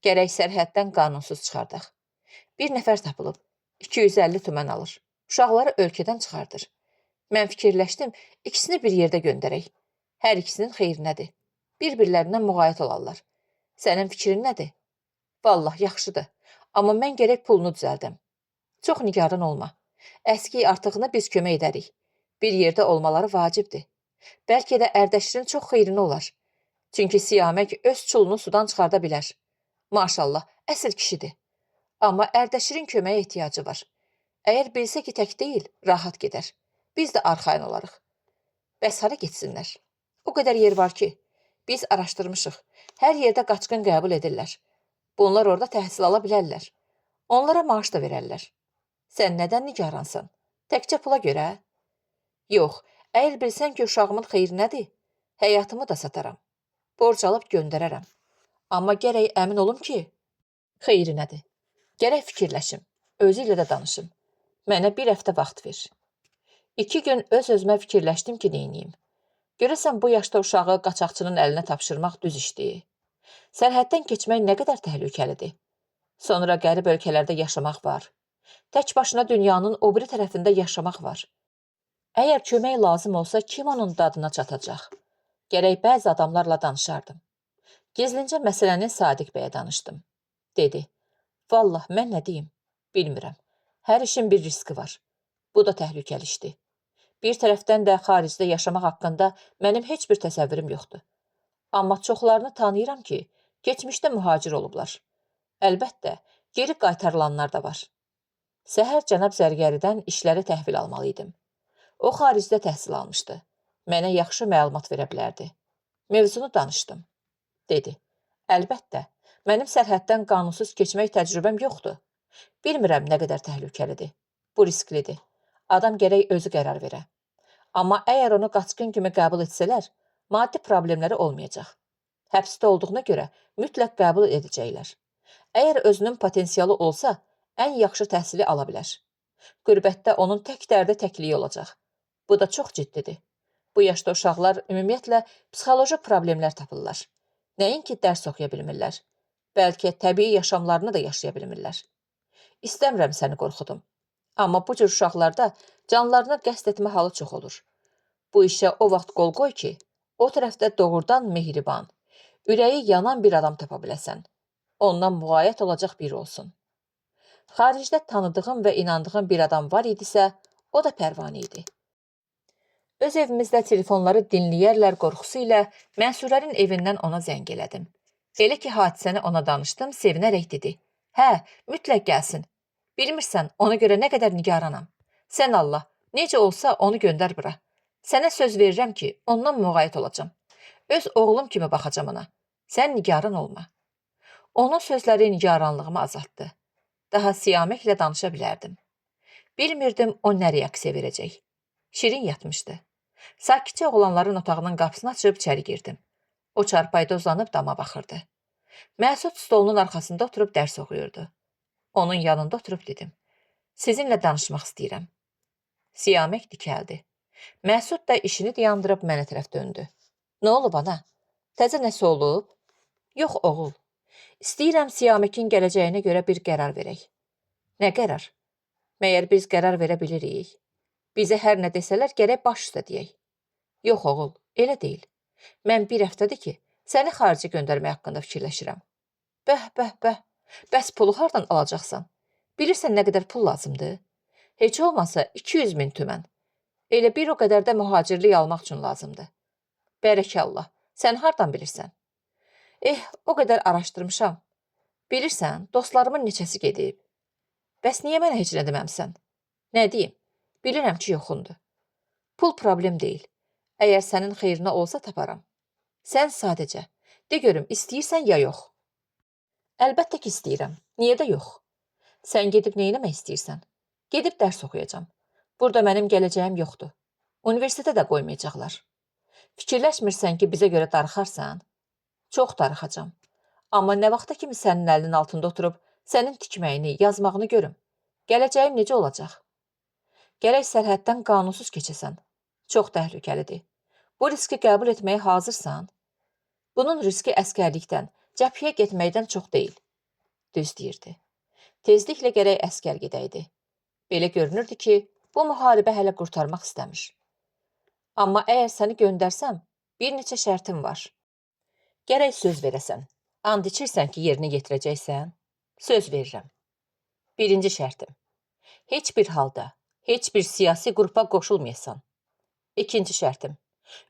Gərək sərhəddən qanunsuz çıxardaq. Bir nəfər tapılıb, 250 tümən alır. Uşaqları ölkədən çıxardır. Mən fikirləşdim, ikisini bir yerdə göndərək. Hər ikisinin xeyrinədir. Bir-birlərindən müğayət olarlar. Sənin fikrin nədir? Vallah, yaxşıdır. Amma mən gərək pulunu düzəldim. Çox nigaran olma. Əski artığını biz kömək edərik. Bir yerdə olmaları vacibdir. Bəlkə də ərdəşirin çox xeyrini olar. Çünki Siyamək öz çulunu sudan çıxarda bilər. Maşallah, əsl kişidir. Amma ərdəşirin köməyə ehtiyacı var. Əgər bilsə ki, tək deyil, rahat gedər. Biz də arxayın olarıq. Bəs hara getsinlər? O qədər yer var ki, biz araşdırmışıq. Hər yerdə qaçqın qəbul edirlər. Bunlar orada təhsil ala bilərlər. Onlara maaş da verərlər. Sən nədən nigaransan? Təkcə pula görə? Yox, əgər bilsən ki, uşağımın xeyrinədir, həyatımı da sataram. Borc alıb göndərərəm. Amma gərək əmin olum ki, xeyrinədir. Gərək fikirləşim, özü ilə də danışım. Mənə 1 həftə vaxt ver. 2 gün öz-özümə fikirləşdim ki, neyniyim? Görəsən bu yaşda uşağı qaçaqçının əlinə tapşırmaq düz işdir. Sərhəddən keçmək nə qədər təhlükəlidir. Sonra qərib ölkələrdə yaşamaq var. Tək başına dünyanın o biri tərəfində yaşamaq var. Əgər kömək lazım olsa, kim onun dadına çatacaq? Gərək bəzi adamlarla danışardım. Gizlincə məsələni Sadiq bəyə danışdım. Dedi, vallah, mən nə deyim? Bilmirəm. Hər işin bir riski var. Bu da təhlükəli işdir. Bir tərəfdən də xaricdə yaşamaq haqqında mənim heç bir təsəvvürüm yoxdur. Amma çoxlarını tanıyıram ki, keçmişdə mühacir olublar. Əlbəttə, geri qaytarılanlar da var. Səhər cənab zərgəridən işləri təhvil almalıydım. O xaricdə təhsil almışdı. Mənə yaxşı məlumat verə bilərdi. Mövzunu danışdım. Dedi, əlbəttə, mənim sərhəddən qanunsuz keçmək təcrübəm yoxdur. Bilmirəm nə qədər təhlükəlidir. Bu risklidir. Adam gərək özü qərar verə. Amma əgər onu qaçqın kimi qəbul etsələr, maddi problemləri olmayacaq. Həbsdə olduğuna görə mütləq qəbul edəcəklər. Əgər özünün potensialı olsa, ən yaxşı təhsili ala bilər. Qürbətdə onun tək dərdi təkliyi olacaq. Bu da çox ciddidir. Bu yaşda uşaqlar ümumiyyətlə psixoloji problemlər tapırlar. Nəinki dərs oxuya bilmirlər. Bəlkə təbii yaşamlarını da yaşaya bilmirlər. İstəmirəm səni qorxudum. Amma bu cür uşaqlarda canlarına qəsd etmə halı çox olur. Bu işə o vaxt qol qoy ki, o tərəfdə doğrudan mehriban, ürəyi yanan bir adam tapa biləsən. Ondan müğayət olacaq biri olsun. Xaricdə tanıdığım və inandığım bir adam var idisə, o da Pərvanə idi. Öz evimizdə telefonları dinləyərlər qorxusu ilə Mənsurənin evindən ona zəng elədim. Elə ki, hadisəni ona danışdım, sevinərək dedi. Hə, mütləq gəlsin. Bilmirsən, ona görə nə qədər nigaranam. Sən Allah, necə olsa onu göndər bura. Sənə söz verirəm ki, ondan müğayət olacam. Öz oğlum kimi baxacam ona. Sən nigaran olma. Onun sözləri nigaranlığımı azaltdı. Daha Siyaməklə danışa bilərdim. Bilmirdim o nə reaksiya verəcək. Şirin yatmışdı. Sakitcə oğlanların otağının qapısını açıb içəri girdim. O çarpayda uzanıb dama baxırdı. Məsud stolunun arxasında oturub dərs oxuyurdu. Onun yanında oturub dedim. Sizinlə danışmaq istəyirəm. Siyamək dikəldi. Məsud da işini dayandırıb mənə tərəf döndü. Nə olub ana? Təzə nəsə olub? Yox oğul. İstəyirəm Siyaməkin gələcəyinə görə bir qərar verək. Nə qərar? Məyər biz qərar verə bilirik? Bizə hər nə desələr gərək baş üstə deyək. Yox oğul, elə deyil. Mən bir həftədir ki, səni xarici göndərmək haqqında fikirləşirəm. Bəh. Bəs pulu hardan alacaqsan? Bilirsən nə qədər pul lazımdır? Heç olmasa 200 min tümən. Elə bir o qədər də mühacirlik almaq üçün lazımdır. Bərəkallah, sən hardan bilirsən? O qədər araşdırmışam. Bilirsən, dostlarımın neçəsi gedib. Bəs niyə mənə heç nə deməmsən? Nə deyim? Bilirəm ki, yoxundur. Pul problem deyil. Əgər sənin xeyrinə olsa taparam. Sən sadəcə, de görüm, istəyirsən ya yox? Əlbəttə ki, istəyirəm. Niyə də yox? Sən gedib nə eləmək istəyirsən? Gedib dərs oxuyacam. Burada mənim gələcəyim yoxdur. Universitetə də qoymayacaqlar. Fikirləşmirsən ki, bizə görə darıxarsan? Çox darıxacam. Amma nə vaxta kimi sənin əlinin altında oturub, sənin tikməyini, yazmağını görüm. Gələcəyim necə olacaq? Gərək sərhəddən qanunsuz keçəsən. Çox təhlükəlidir. Bu riski qəbul etməyə hazırsan? Bunun riski əskərlikdən, cəbhəyə getməkdən çox deyil. Düz deyirdi. Tezliklə gərək əskər gedəydi. Belə görünürdü ki, bu müharibə hələ qurtarmaq istəmiş. Amma əgər səni göndərsəm, bir neçə şərtim var. Gərək söz verəsən. And içirsən ki, yerini yetirəcəksən? Söz verirəm. Birinci şərtim. Heç bir halda, heç bir siyasi qrupa qoşulmayasan. İkinci şərtim.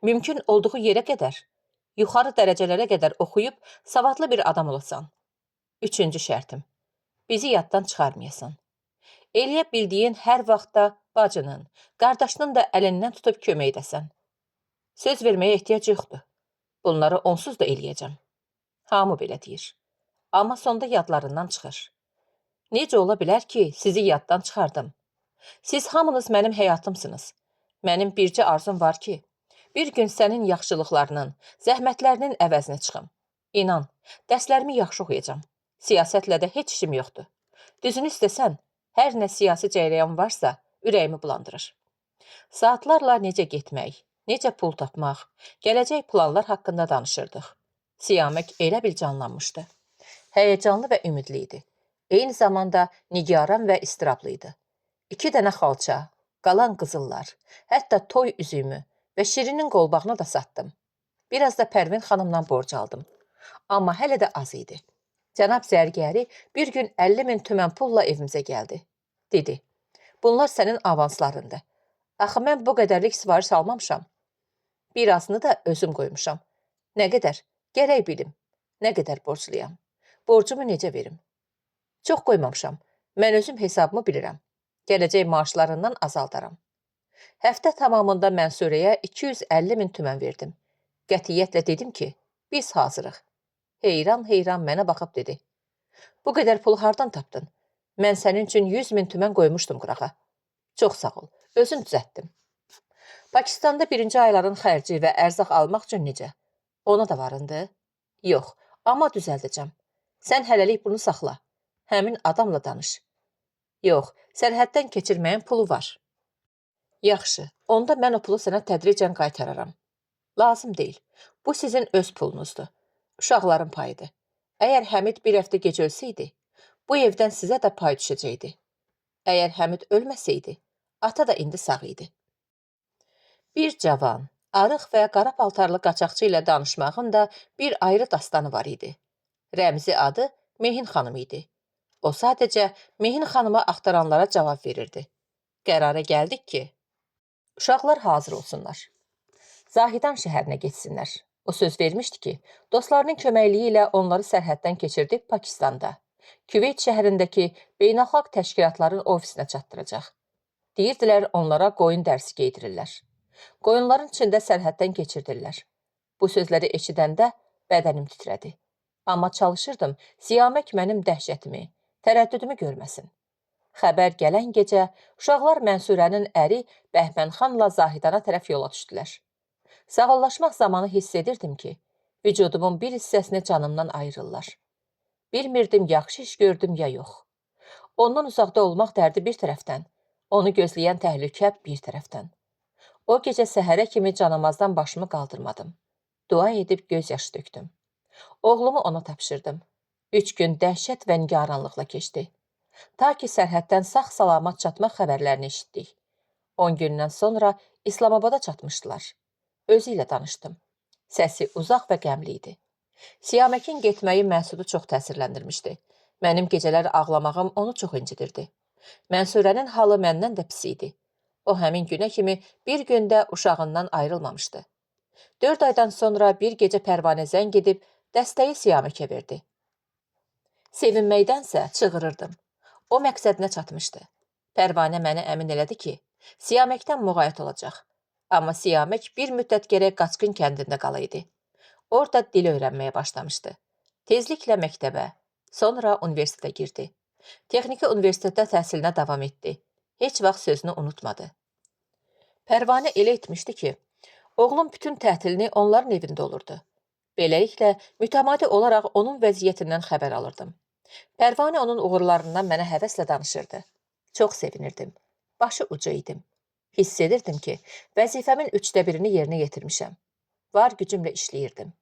Mümkün olduğu yerə qədər, yuxarı dərəcələrə qədər oxuyub, savadlı bir adam olasan. Üçüncü şərtim. Bizi yaddan çıxarmayasan. Eləyə bildiyin hər vaxtda bacının, qardaşının da əlindən tutub kömək edəsən. Söz verməyə ehtiyac yoxdur. Bunları onsuz da eləyəcəm. Hamı belə deyir. Amma sonda yadlarından çıxır. Necə ola bilər ki, sizi yaddan çıxardım? Siz hamınız mənim həyatımsınız. Mənim bircə arzum var ki, bir gün sənin yaxşılıqlarının, zəhmətlərinin əvəzinə çıxım. İnan, dərslərimi yaxşı oxuyacam. Siyasətlə də heç işim yoxdur. Düzünü istəsən, hər nə siyasi cərəyan varsa, ürəyimi bulandırır. Saatlarla necə getmək, necə pul tapmaq, gələcək planlar haqqında danışırdıq. Siyamək elə bil canlanmışdı. Həyəcanlı və ümidli idi. Eyni zamanda nigaran və istirablı idi. 2 dənə xalça, qalan qızıllar, hətta toy üzüyümü və Şirinin qolbağını da satdım. Biraz da Pərvin xanımdan borc aldım. Amma hələ də az idi. Cənab zərgəri bir gün 50 min tümən pulla evimizə gəldi. Dedi, bunlar sənin avanslarındır. Axı mən bu qədərlik sifariş almamışam. Birazını da özüm qoymuşam. Nə qədər? Gərək bilim. Nə qədər borcluyam? Borcumu necə verim? Çox qoymamışam. Mən özüm hesabımı bilirəm. Gələcək maaşlarından azaldaram. Həftə tamamında Mənsurəyə 250 min tümən verdim. Qətiyyətlə dedim ki, biz hazırıq. Heyran mənə baxıb dedi. Bu qədər pulu hardan tapdın? Mən sənin üçün 100 min tümən qoymuşdum qırağa. Çox sağ ol, özüm düzəltdim. Pakistanda birinci ayların xərci və ərzaq almaq üçün necə? Ona da varındı? Yox, amma düzəldəcəm. Sən hələlik bunu saxla. Həmin adamla danış. Yox, sərhəddən keçirməyin pulu var. Yaxşı, onda mən o pulu sənə tədricən qaytararam. Lazım deyil. Bu sizin öz pulunuzdur. Uşaqların payıdır. Əgər Həmid bir həftə gec ölsəydi, bu evdən sizə də pay düşəcəkdi. Əgər Həmid ölməsəydi, ata da indi sağ idi. Bir cavan, arıq və qara paltarlı qaçaqçı ilə danışmağın da bir ayrı dastanı var idi. Rəmzi adı Mehin xanım idi. O sadəcə Mehin xanıma axtaranlara cavab verirdi. Qərara gəldik ki, uşaqlar hazır olsunlar. Zahidan şəhərinə getsinlər. O söz vermişdi ki, dostlarının köməkliyi ilə onları sərhəddən keçirdib Pakistanda, Küveyt şəhərindəki beynəlxalq təşkilatların ofisinə çatdıracaq. Deyirdilər onlara qoyun dərsi geydirirlər. Qoyunların içində sərhəddən keçirdirlər. Bu sözləri eşidəndə bədənim titrədi. Amma çalışırdım Siyamək mənim dəhşətimi, tərəddüdümü görməsin. Xəbər gələn gecə uşaqlar Mənsurənin əri Bəhmənxanla Zahidana tərəf yola düşdülər. Sağollaşmaq zamanı hiss edirdim ki, vücudumun bir hissəsini canımdan ayırırlar. Bilmirdim yaxşı iş gördüm ya yox. Ondan uzaqda olmaq dərdi bir tərəfdən, onu gözləyən təhlükə bir tərəfdən. O gecə səhərə kimi canamazdan başımı qaldırmadım. Dua edib göz yaşı döktüm. Oğlumu ona tapşırdım. 3 gün dəhşət və nigaranlıqla keçdi. Ta ki sərhəddən sağ-salamat çatmaq xəbərlərini eşitdik. 10 gündən sonra İslamabada çatmışdılar. Özü ilə danışdım. Səsi uzaq və qəmli idi. Siyaməkin getməyi Məsudu çox təsirləndirmişdi. Mənim gecələr ağlamağım onu çox incidirdi. Mənsurənin halı məndən də pis idi. O həmin günə kimi bir gündə uşağından ayrılmamışdı. 4 aydan sonra bir gecə Pərvanə zəng edib dəstəyi Siyaməkə verdi. Sevinməkdənsə çığırırdım. O məqsədinə çatmışdı. Pərvanə məni əmin elədi ki, Siyaməkdən müğayət olacaq. Amma Siyamək bir müddət gərək Qaçqın kəndində qalaydı. Orada dil öyrənməyə başlamışdı. Tezliklə məktəbə, sonra universitetə girdi. Texniki universitetdə təhsilinə davam etdi. Heç vaxt sözünü unutmadı. Pərvanə elə etmişdi ki, oğlum bütün tətilini onların evində olurdu. Beləliklə, mütəmadi olaraq onun vəziyyətindən xəbər alırdım. Pərvanə onun uğurlarından mənə həvəslə danışırdı. Çox sevinirdim. Başı ucu idim. Hiss edirdim ki, vəzifəmin 1/3-ni yerinə yetirmişəm. Var gücümlə işləyirdim.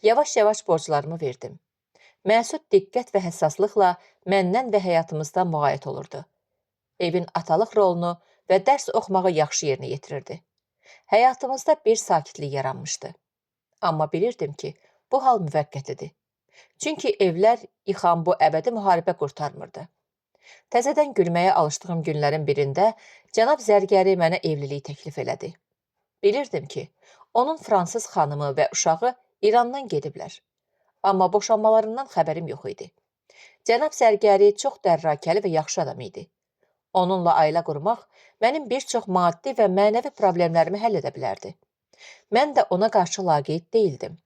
Yavaş-yavaş borclarımı verdim. Məsud diqqət və həssaslıqla məndən və həyatımızdan müğayət olurdu. Evin atalıq rolunu və dərs oxumağı yaxşı yerinə yetirirdi. Həyatımızda bir sakitlik yaranmışdı. Amma bilirdim ki, bu hal müvəqqətidir. Çünki evlər yıxan bu əbədi müharibə qurtarmırdı. Təzədən gülməyə alışdığım günlərin birində cənab zərgəri mənə evliliyi təklif elədi. Bilirdim ki, onun fransız xanımı və uşağı İrandan gediblər. Amma boşanmalarından xəbərim yox idi. Cənab zərgəri çox dərrakəli və yaxşı adam idi. Onunla ailə qurmaq mənim bir çox maddi və mənəvi problemlərimi həll edə bilərdi. Mən də ona qarşı laqeyd deyildim.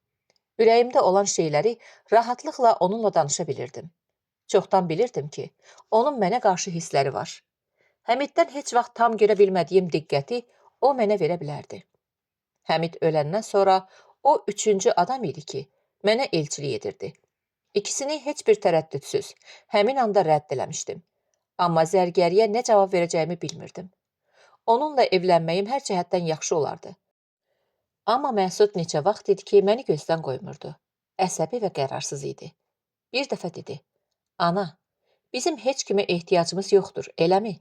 Ürəyimdə olan şeyləri rahatlıqla onunla danışa bilirdim. Çoxdan bilirdim ki, onun mənə qarşı hissləri var. Həmiddən heç vaxt tam görə bilmədiyim diqqəti o mənə verə bilərdi. Həmid öləndən sonra o 3-cü adam idi ki, mənə elçilik edirdi. İkisini heç bir tərəddüdsüz, həmin anda rədd eləmişdim. Amma zərgəriyə nə cavab verəcəyimi bilmirdim. Onunla evlənməyim hər cəhətdən yaxşı olardı. Amma Məsud neçə vaxt idi ki, məni gözdən qoymurdu. Əsəbi və qərarsız idi. Bir dəfə dedi, ana, bizim heç kimə ehtiyacımız yoxdur, eləmi?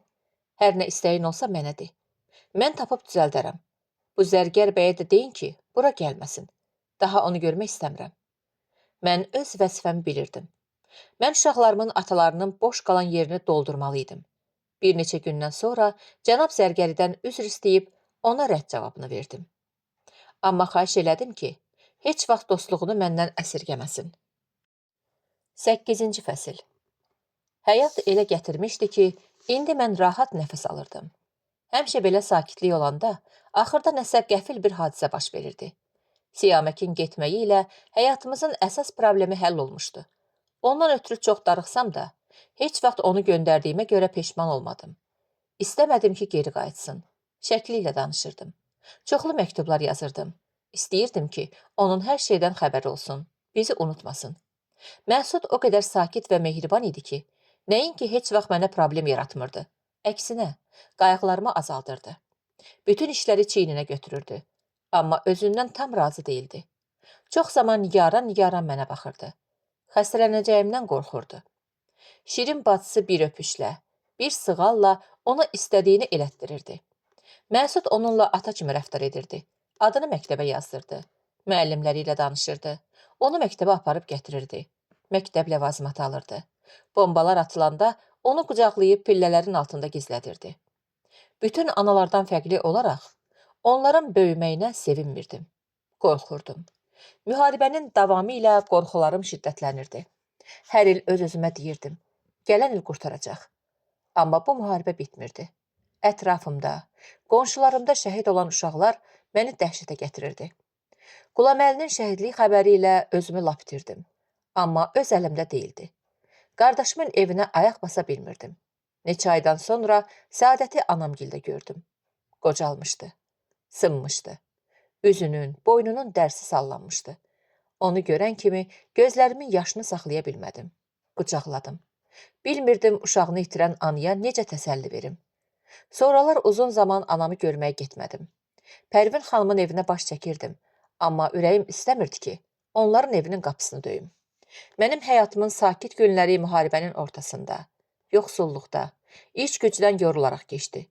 Hər nə istəyin olsa mənə de. Mən tapıb düzəldərəm. Bu zərgər bəyə də deyin ki, bura gəlməsin. Daha onu görmək istəmirəm. Mən öz vəzifəmi bilirdim. Mən uşaqlarımın atalarının boş qalan yerini doldurmalıydım. Bir neçə gündən sonra cənab zərgəridən üzr istəyib ona rədd cavabını verdim. Amma xahiş elədim ki, heç vaxt dostluğunu məndən əsirgəməsin. 8-ci fəsil. Həyat elə gətirmişdi ki, indi mən rahat nəfəs alırdım. Həmişə belə sakitlik olanda, axırda nəsə qəfil bir hadisə baş verirdi. Siyaməkin getməyi ilə həyatımızın əsas problemi həll olmuşdu. Ondan ötürü çox darıxsam da, heç vaxt onu göndərdiyimə görə peşman olmadım. İstəmədim ki, geri qayıtsın. Şəkli ilə danışırdım. Çoxlu məktublar yazırdım. İstəyirdim ki, onun hər şeydən xəbəri olsun, bizi unutmasın. Məsud o qədər sakit və mehriban idi ki, nəinki heç vaxt mənə problem yaratmırdı. Əksinə, qayğılarımı azaldırdı. Bütün işləri çiyninə götürürdü. Amma özündən tam razı değildi. Çox zaman nigaran mənə baxırdı. Xəstələnəcəyimdən qorxurdu. Şirin bacısı bir öpüşlə, bir sığalla ona istədiyini elətdirirdi. Məsud onunla ata kimi rəftar edirdi. Adını məktəbə yazdırdı. Müəllimləri ilə danışırdı. Onu məktəbə aparıb gətirirdi. Məktəb ləvazimatı alırdı. Bombalar atılanda onu qucaqlayıb pillələrin altında gizlədirdi. Bütün analardan fərqli olaraq, onların böyüməyinə sevinmirdim. Qorxurdum. Müharibənin davamı ilə qorxularım şiddətlənirdi. Hər il öz-özümə deyirdim, gələn il qurtaracaq. Amma bu müharibə bitmirdi. Ətrafımda, qonşularımda şəhid olan uşaqlar məni dəhşətə gətirirdi. Qulaməlinin şəhidlik xəbəri ilə özümü lap itirdim. Amma öz əlimdə deyildi. Qardaşımın evinə ayaq basa bilmirdim. Neçə aydan sonra Səadəti anamgildə gördüm. Qocalmışdı, sınmışdı. Üzünün, boynunun dərsi sallanmışdı. Onu görən kimi gözlərimin yaşını saxlaya bilmədim. Qucaqladım. Bilmirdim uşağını itirən anıya necə təsəlli verim. Sonralar uzun zaman anamı görməyə getmədim. Pərvin xanımın evinə baş çəkirdim. Amma ürəyim istəmirdi ki, onların evinin qapısını döyüm. Mənim həyatımın sakit günləri müharibənin ortasında, yoxsulluqda, iş gücdən yorularaq keçdi.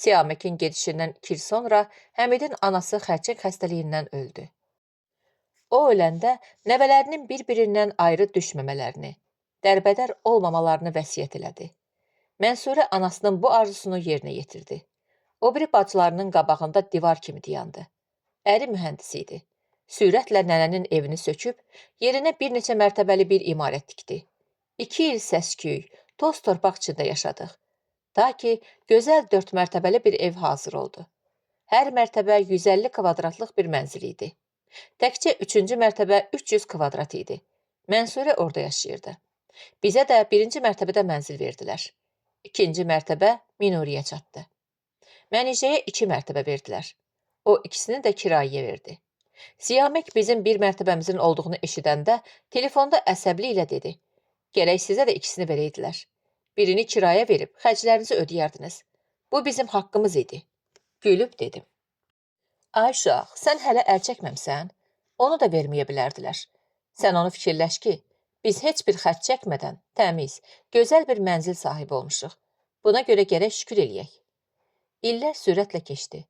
Siyaməkin gedişindən 2 il sonra Həmidin anası xərçəng xəstəliyindən öldü. O öləndə nəvələrinin bir-birindən ayrı düşməmələrini, dərbədər olmamalarını vəsiyyət elədi. Mənsurə anasının bu arzusunu yerinə yetirdi. O biri bacılarının qabağında divar kimi dayandı. Əri mühəndis idi. Sürətlə nənənin evini söküb, yerinə bir neçə mərtəbəli bir imarət tikdi. 2 il səsküy, toz torpaq içində yaşadıq. Ta ki, gözəl 4 mərtəbəli bir ev hazır oldu. Hər mərtəbə 150 kvadratlıq bir mənzil idi. Təkcə 3-cü mərtəbə 300 kvadrat idi. Mənsurə orada yaşayırdı. Bizə də 1-ci mərtəbədə mənzil verdilər. 2-ci mərtəbə Minuriyə çatdı. Mənişəyə 2 mərtəbə verdilər. O ikisini də kirayəyə verdi. Siyamək bizim bir mərtəbəmizin olduğunu eşidəndə telefonda əsəbliklə dedi. Gərək sizə də ikisini verəydilər. Birini kirayə verib xərclərinizi ödəyərdiniz. Bu bizim haqqımız idi. Gülüb dedim. Ay uşaq, sən hələ əl çəkməmsən? Onu da verməyə bilərdilər. Sən onu fikirləş ki, biz heç bir xərc çəkmədən təmiz, gözəl bir mənzil sahibi olmuşuq. Buna görə gərək şükür eləyək. İllər sürətlə keçdi.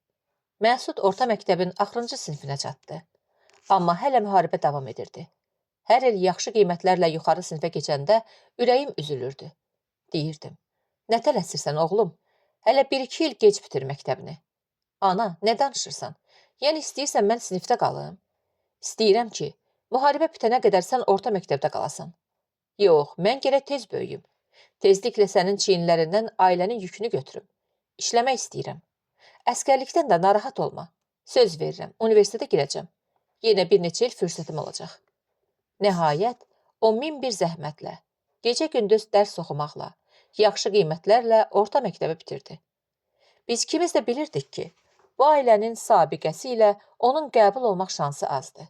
Məsud orta məktəbin axırıncı sinfinə çatdı. Amma hələ müharibə davam edirdi. Hər il yaxşı qiymətlərlə yuxarı sinfə keçəndə ürəyim üzülürdü. Deyirdim, nə tələsirsən oğlum? Hələ 1-2 il gec bitir məktəbini. Ana, nə danışırsan? Yəni istəyirsən mən sinifdə qalım? İstəyirəm ki, müharibə bitənə qədər sən orta məktəbdə qalasan. Yox, mən gərək tez böyüyüm. Tezliklə sənin çiyinlərindən ailənin yükünü götürüm. İşləmək istəyirəm. Əskərlikdən də narahat olma. Söz verirəm, universitetə girəcəm. Yenə bir neçə il fürsətim olacaq. Nəhayət, o 1001 zəhmətlə, gecə-gündüz dərs oxumaqla, yaxşı qiymətlərlə orta məktəbi bitirdi. Biz ikimiz də bilirdik ki, bu ailənin sabiqəsi ilə onun qəbul olmaq şansı azdır.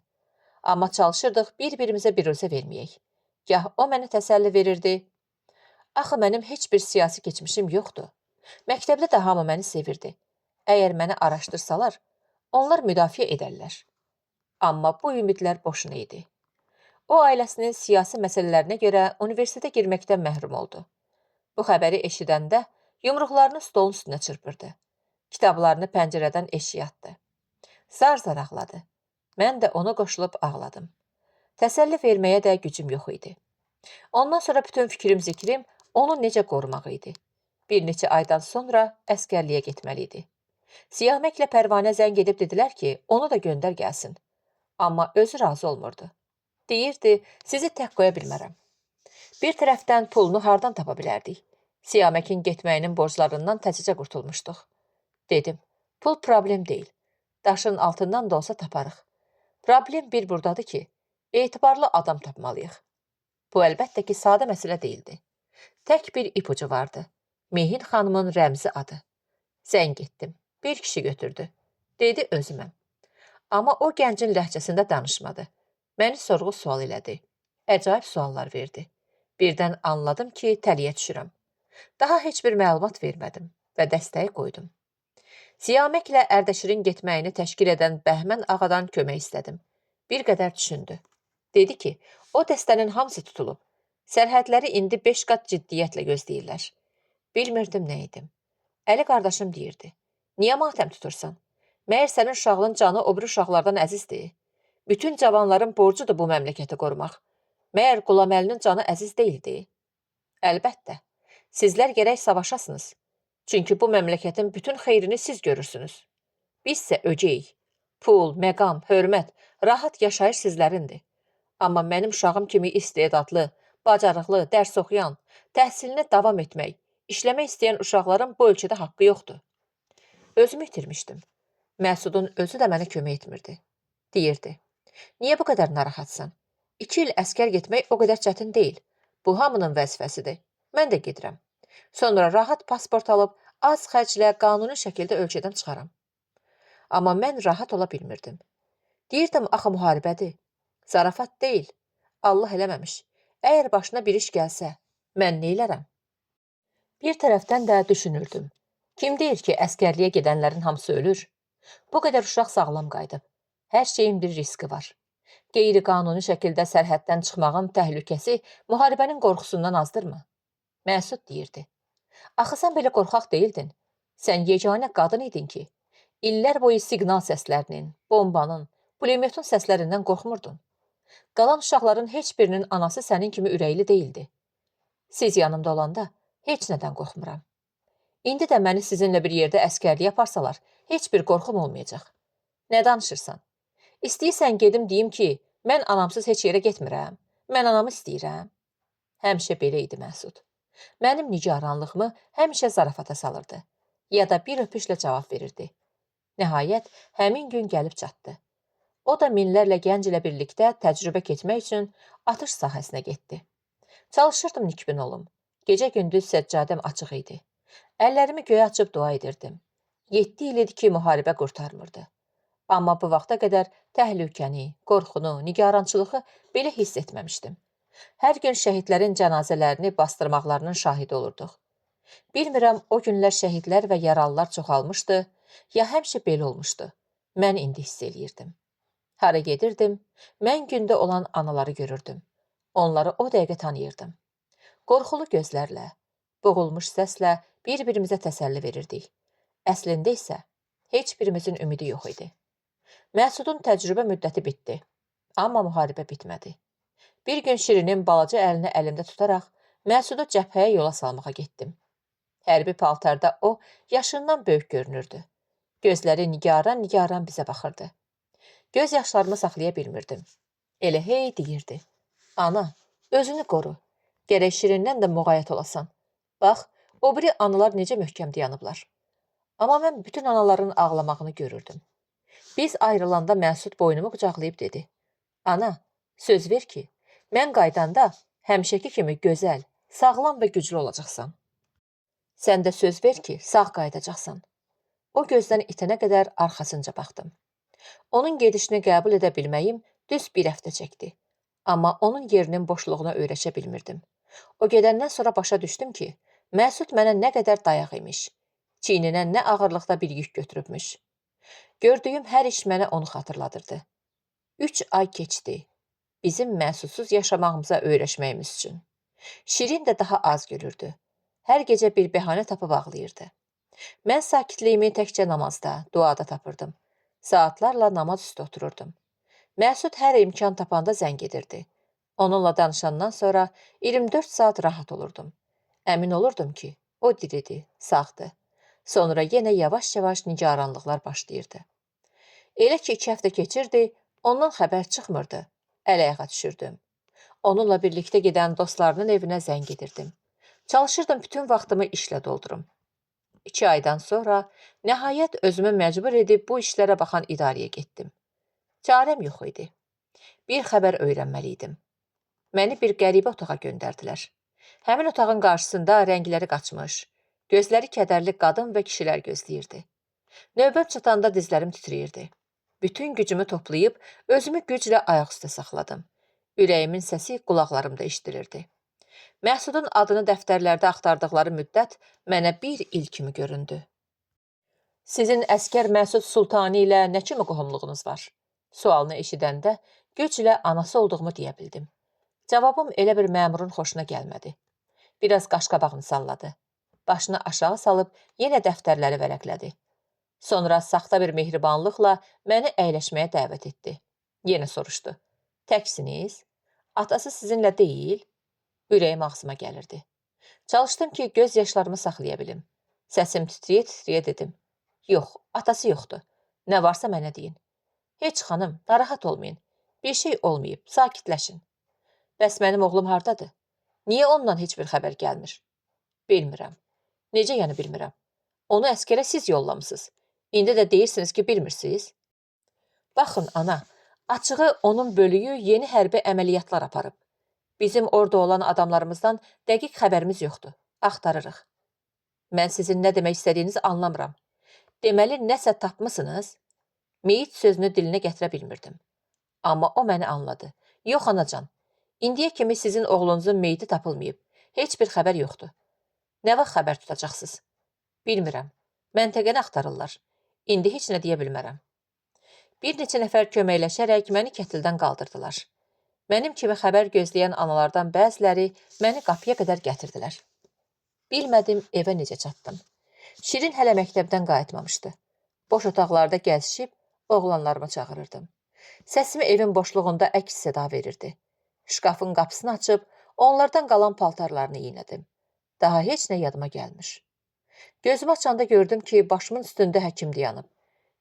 Amma çalışırdıq bir-birimizə biruzə verməyək. Gah o mənə təsəlli verirdi. Axı mənim heç bir siyasi keçmişim yoxdur. Məktəbdə də hamı məni sevirdi. Əgər məni araşdırsalar, onlar müdafiə edərlər. Amma bu ümidlər boşuna idi. O ailəsinin siyasi məsələlərinə görə universitetə girməkdən məhrum oldu. Bu xəbəri eşidəndə yumruqlarını stolun üstünə çırpırdı. Kitablarını pəncərədən eşiyə atdı. Zar-zar ağladı. Mən də ona qoşulub ağladım. Təsəlli verməyə də gücüm yox idi. Ondan sonra bütün fikrim-zikrim onu necə qorumaq idi. Bir neçə aydan sonra əskərliyə getməli idi. Siyahməklə Pərvanə zəng edib dedilər ki, onu da göndər gəlsin. Amma özü razı olmurdu. Deyirdi, sizi tək qoya bilmərəm. Bir tərəfdən pulunu hardan tapa bilərdik? Siyaməkin getməyinin borclarından təcicə qurtulmuşduq. Dedim, pul problem deyil. Daşın altından da olsa taparıq. Problem bir buradadır ki, etibarlı adam tapmalıyıq. Bu əlbəttə ki, sadə məsələ deyildi. Tək bir ipucu vardı. Mehin xanımın rəmzi adı. Zəng etdim. Bir kişi götürdü. Dedi özüməm. Amma o gəncin ləhcəsində danışmadı. Məni sorğu-sual elədi. Əcaib suallar verdi. Birdən anladım ki, təliyə düşürəm. Daha heç bir məlumat vermədim və dəstəyi qoydum. Siyaməklə Ərdəşirin getməyini təşkil edən Bəhmən ağadan kömək istədim. Bir qədər düşündü. Dedi ki, o dəstənin hamısı tutulub. Sərhədləri indi 5 qat ciddiyyətlə gözləyirlər. Bilmirdim nə edim. Əli qardaşım deyirdi. Niyə matəm tutursan? Məyər sənin uşağının canı o biri uşaqlardan əzizdir? Bütün cavanların borcudur bu məmləkəti qorumaq. Məyər Qulaməlinin canı əziz deyildi? Əlbəttə, sizlər gərək savaşasınız. Çünki bu məmləkətin bütün xeyrini siz görürsünüz. Bizsə ögeyik. Pul, məqam, hörmət, rahat yaşayış sizlərindir. Amma mənim uşağım kimi istedadlı, bacarıqlı, dərs oxuyan, təhsilini davam etmək, işləmək istəyən uşaqların bu ölkədə haqqı yoxdur. Özümü itirmişdim. Məsudun özü də mənə kömək etmirdi. Deyirdi, niyə bu qədər narahatsan? 2 il əskər getmək o qədər çətin deyil. Bu hamının vəzifəsidir. Mən də gedirəm. Sonra rahat pasport alıb, az xərclə qanuni şəkildə ölkədən çıxaram. Amma mən rahat ola bilmirdim. Deyirdim, axı müharibədir. Zarafat deyil. Allah eləməmiş. Əgər başına bir iş gəlsə, mən neylərəm? Bir tərəfdən də düşünürdüm. Kim deyir ki, əskərliyə gedənlərin hamısı ölür? Bu qədər uşaq sağlam qayıdıb. Hər şeyin bir riski var. Qeyri-qanuni şəkildə sərhəddən çıxmağın təhlükəsi müharibənin qorxusundan azdırmı? Məsud deyirdi. Axı sən belə qorxaq deyildin. Sən yeganə qadın idin ki, illər boyu siqnal səslərinin, bombanın, pulemyotun səslərindən qorxmurdun. Qalan uşaqların heç birinin anası sənin kimi ürəkli deyildi. Siz yanımda olanda heç nədən qorxmuram. İndi də məni sizinlə bir yerdə əskərliyə aparsalar, heç bir qorxum olmayacaq. Nə danışırsan? İstəyirsən gedim deyim ki, mən anamsız heç yerə getmirəm. Mən anamı istəyirəm. Həmişə belə idi Məsud. Mənim nigaranlığımı həmişə zarafata salırdı. Ya da bir öpüşlə cavab verirdi. Nəhayət, həmin gün gəlib çatdı. O da minlərlə gənc ilə birlikdə təcrübə keçmək üçün atış sahəsinə getdi. Çalışırdım nikbin olum. Gecə-gündüz səccadəm açıq idi. Əllərimi göyə açıb dua edirdim. 7 il idi ki, müharibə qurtarmırdı. Amma bu vaxta qədər təhlükəni, qorxunu, nigarançılığı belə hiss etməmişdim. Hər gün şəhidlərin cənazələrini bastırmaqlarının şahidi olurduq. Bilmirəm, o günlər şəhidlər və yaralılar çoxalmışdı, ya həmişə belə olmuşdu. Mən indi hiss eləyirdim. Hara gedirdim, mən gündə olan anaları görürdüm. Onları o dəqiqə tanıyırdım. Qorxulu gözlərlə, boğulmuş səslə bir-birimizə təsəlli verirdik. Əslində isə heç birimizin ümidi yox idi. Məsudun təcrübə müddəti bitdi, amma müharibə bitmədi. Bir gün Şirinin balaca əlini əlimdə tutaraq Məsudu cəbhəyə yola salmağa getdim. Hərbi paltarda o yaşından böyük görünürdü. Gözləri nigaran-nigaran bizə baxırdı. Göz yaşlarımı saxlaya bilmirdim. Elə hey deyirdi. Ana, özünü qoru. Gərək Şirindən də müğayət olasan. Bax, o biri analar necə möhkəm dayanıblar. Amma mən bütün anaların ağlamağını görürdüm. Biz ayrılanda Məsud boynumu qucaqlayıb dedi. Ana, söz ver ki, mən qaydanda həmişəki kimi gözəl, sağlam və güclü olacaqsan. Sən də söz ver ki, sağ qaydacaqsan. O gözdən itənə qədər arxasınca baxdım. Onun gedişini qəbul edə bilməyim düz bir həftə çəkdi. Amma onun yerinin boşluğuna öyrəşə bilmirdim. O gedəndən sonra başa düşdüm ki, Məsud mənə nə qədər dayaq imiş. Çiyninə nə ağırlıqda bir yük götürübmüş. Gördüyüm hər iş mənə onu xatırladırdı. 3 ay keçdi. Bizim Məsudsuz yaşamağımıza öyrəşməyimiz üçün. Şirin də daha az gülürdü. Hər gecə bir bəhanə tapıb ağlayırdı. Mən sakitliyimi təkcə namazda, duada tapırdım. Saatlarla namaz üstə otururdum. Məsud hər imkan tapanda zəng edirdi. Onunla danışandan sonra 24 saat rahat olurdum. Əmin olurdum ki, o diridir, sağdır. Sonra yenə yavaş-yavaş nigaranlıqlar başlayırdı. Elə ki 2 həftə keçirdi, ondan xəbər çıxmırdı. Əl-ayağa düşürdüm. Onunla birlikdə gedən dostlarının evinə zəng edirdim. Çalışırdım bütün vaxtımı işlə doldurum. 2 aydan sonra nəhayət özümü məcbur edib bu işlərə baxan idarəyə getdim. Çarəm yox idi. Bir xəbər öyrənməli idim. Məni bir qəribə otağa göndərdilər. Həmin otağın qarşısında rəngləri qaçmış, gözləri kədərli qadın və kişilər gözləyirdi. Növbət çatanda dizlərim titrəyirdi. Bütün gücümü toplayıb özümü güclə ayaq üstə saxladım. Ürəyimin səsi qulaqlarımda eşidilirdi. Məsudun adını dəftərlərdə axtardıqları müddət mənə bir il kimi göründü. Sizin əskər Məsud Sultani ilə nə kimi qohumluğunuz var? Sualını eşidəndə güclə anası olduğumu deyə bildim. Cavabım elə bir məmurun xoşuna gəlmədi. Biraz qaşqabağını salladı. Başını aşağı salıb yenə dəftərləri vərəqlədi. Sonra saxta bir mehribanlıqla məni əyləşməyə dəvət etdi. Yenə soruşdu. Təksiniz? Atası sizinlə deyil? Ürəyim ağzıma gəlirdi. Çalışdım ki, göz yaşlarımı saxlaya bilim. Səsim titriyə-titriyə dedim. Yox, atası yoxdur. Nə varsa mənə deyin. Heç xanım, narahat olmayın. Bir şey olmayıb, sakitləşin. Bəs mənim oğlum hardadır? Niyə ondan heç bir xəbər gəlmir? Bilmirəm. Necə yəni bilmirəm? Onu əskərə siz yollamısınız. İndi də deyirsiniz ki, bilmirsiniz. Baxın, ana, açığı onun bölüyü yeni hərbi əməliyyatlar aparıb. Bizim orada olan adamlarımızdan dəqiq xəbərimiz yoxdur. Axtarırıq. Mən sizin nə demək istədiyinizi anlamıram. Deməli, nəsə tapmısınız? Meyit sözünü dilinə gətirə bilmirdim. Amma o məni anladı. Yox, anacan, indiyə kimi sizin oğlunuzun meyiti tapılmayıb. Heç bir xəbər yoxdur. Nə vaxt xəbər tutacaqsınız? Bilmirəm. Məntəqəni axtarırlar. İndi heç nə deyə bilmərəm. Bir neçə nəfər köməkləşərək məni kətildən qaldırdılar. Mənim kimi xəbər gözləyən analardan bəziləri məni qapıya qədər gətirdilər. Bilmədim evə necə çatdım. Şirin hələ məktəbdən qayıtmamışdı. Boş otaqlarda gəzişib oğlanlarımı çağırırdım. Səsimi evin boşluğunda əks seda verirdi. Şkafın qapısını açıb onlardan qalan paltarlarını iynədim. Daha heç nə yadıma gəlmiş. Gözümü açanda gördüm ki, başımın üstündə həkim dayanıb.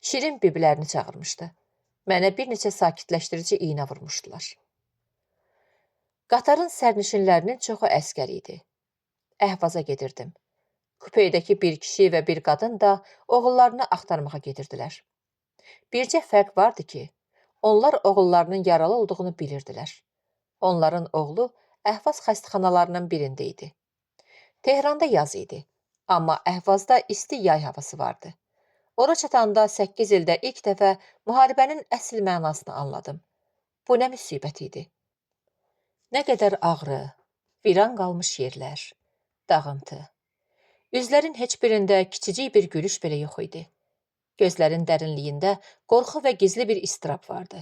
Şirin bibilərini çağırmışdı. Mənə bir neçə sakitləşdirici iynə vurmuşdular. Qatarın sərnişinlərinin çoxu əskər idi. Əhvaza gedirdim. Kupeydəki bir kişi və bir qadın da oğullarını axtarmağa gedirdilər. Bircə fərq vardı ki, onlar oğullarının yaralı olduğunu bilirdilər. Onların oğlu Əhvaz xəstəxanalarının birində idi. Tehranda yaz idi, amma Əhvazda isti yay havası vardı. Ora çatanda 8 ildə ilk dəfə müharibənin əsl mənasını anladım. Bu nə müsibət idi? Nə qədər ağrı, viran qalmış yerlər, dağıntı. Üzlərin heç birində kiçicik bir gülüş belə yox idi. Gözlərin dərinliyində qorxu və gizli bir istirab vardı.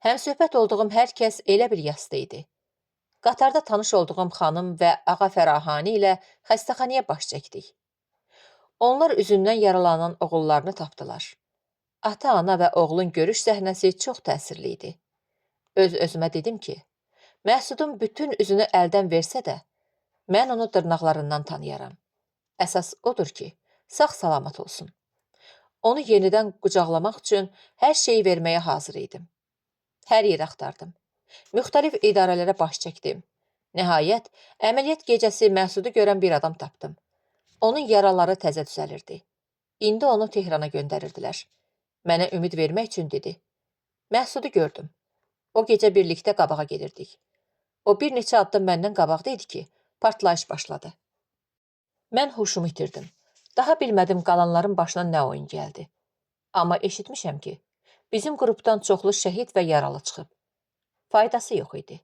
Həmsöhbət olduğum hər kəs elə bir yaslı idi. Qatarda tanış olduğum xanım və ağa Fərahani ilə xəstəxanaya baş çəkdik. Onlar üzündən yaralanan oğullarını tapdılar. Ata, ana və oğlun görüş səhnəsi çox təsirli idi. Öz-özümə dedim ki, Məsudun bütün üzünü əldən versə də, mən onu dırnaqlarından tanıyaram. Əsas odur ki, sağ-salamat olsun. Onu yenidən qucaqlamaq üçün hər şeyi verməyə hazır idim. Hər yeri axtardım. Müxtəlif idarələrə baş çəkdim. Nəhayət, əməliyyat gecəsi Məsudu görən bir adam tapdım. Onun yaraları təzə düzəlirdi. İndi onu Tehrana göndərirdilər. Mənə ümid vermək üçün dedi. Məsudu gördüm. O gecə birlikdə qabağa gedirdik. O bir neçə addım məndən qabaqda idi ki, partlayış başladı. Mən huşumu itirdim. Daha bilmədim qalanların başına nə oyun gəldi. Amma eşitmişəm ki, bizim qrupdan çoxlu şəhid və yaralı çıxıb. Faydası yox idi.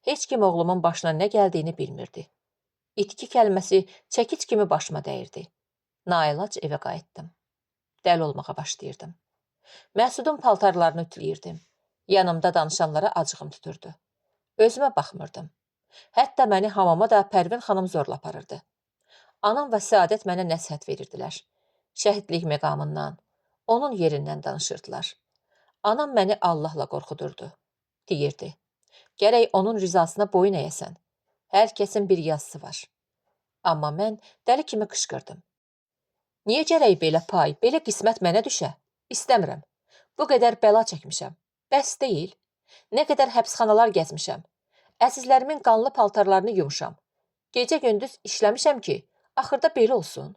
Heç kim oğlumun başına nə gəldiyini bilmirdi. İtki kəlməsi çəkic kimi başıma dəyirdi. Nailac evə qayıtdım. Dəli olmağa başlayırdım. Məsudun paltarlarını ütüləyirdim. Yanımda danışanlara acığım tuturdu. Özümə baxmırdım. Hətta məni hamama da Pərvin xanım zorla aparırdı. Anam və Səadət mənə nəsihət verirdilər. Şəhidlik məqamından, onun yerindən danışırdılar. Anam məni Allahla qorxudurdu. Deyirdi, gərək onun rizasına boyun əyəsən. Hər kəsin bir yazısı var. Amma mən dəli kimi qışqırdım. Niyə gərək belə pay, belə qismət mənə düşə? İstəmirəm. Bu qədər bəla çəkmişəm. Bəs deyil. Nə qədər həbsxanalar gəzmişəm. Əzizlərimin qanlı paltarlarını yumuşam. Gecə-gündüz işləmişəm ki, axırda belə olsun.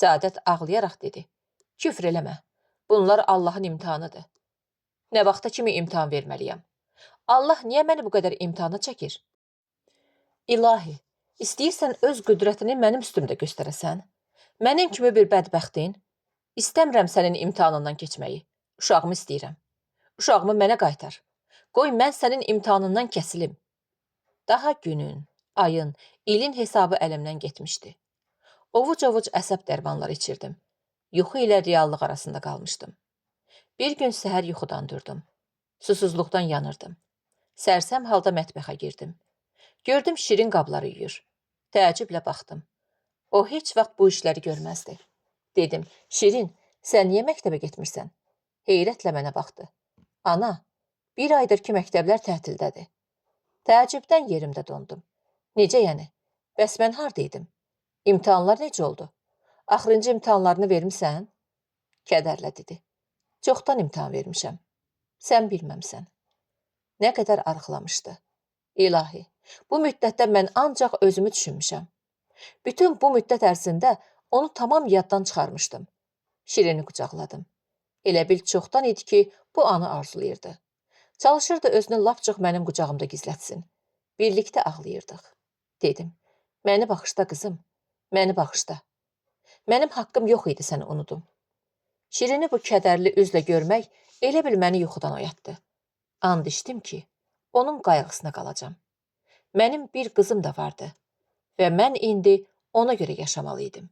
Səadət ağlayaraq dedi. Küfr eləmə. Bunlar Allahın imtihanıdır. Nə vaxta kimi imtihan verməliyəm? Allah niyə məni bu qədər imtihana çəkir? İlahi, istəyirsən öz qüdrətini mənim üstümdə göstərəsən? Mənim kimi bir bədbəxtin? İstəmirəm sənin imtihanından keçməyi. Uşağımı istəyirəm. Uşağımı mənə qaytar. Qoy mən sənin imtihanından kəsilim. Daha günün, ayın, ilin hesabı əlimdən getmişdi. Ovuc-ovuc əsəb dərmanları içirdim. Yuxu ilə reallıq arasında qalmışdım. Bir gün səhər yuxudan durdum. Susuzluqdan yanırdım. Sərsəm halda mətbəxə girdim. Gördüm Şirin qabları yuyur. Təəccüblə baxdım. O heç vaxt bu işləri görməzdi. Dedim, Şirin, sən niyə məktəbə getmirsən? Heyrətlə mənə baxdı. Ana, bir aydır ki, məktəblər tətildədir. Təəccübdən yerimdə dondum. Necə yəni? Bəs mən haradaydım? İmtahanlar necə oldu? Axırıncı imtahanlarını vermisən? Kədərlə dedi. Çoxdan imtahan vermişəm. Sən bilməmsən. Nə qədər arıqlamışdı. İlahi, bu müddətdə mən ancaq özümü düşünmüşəm. Bütün bu müddət ərzində onu tamam yaddan çıxarmışdım. Şirini qucaqladım. Elə bil çoxdan idi ki, bu anı arzulayırdı. Çalışırdı özünü lapcıq mənim qucağımda gizlətsin. Birlikdə ağlayırdıq. Dedim, məni bağışla qızım, məni bağışla. Mənim haqqım yox idi səni unudum. Şirini bu kədərli üzlə görmək elə bil məni yuxudan oyatdı. And içdim ki, onun qayğısına qalacam. Mənim bir qızım da vardı və mən indi ona görə yaşamalıydım.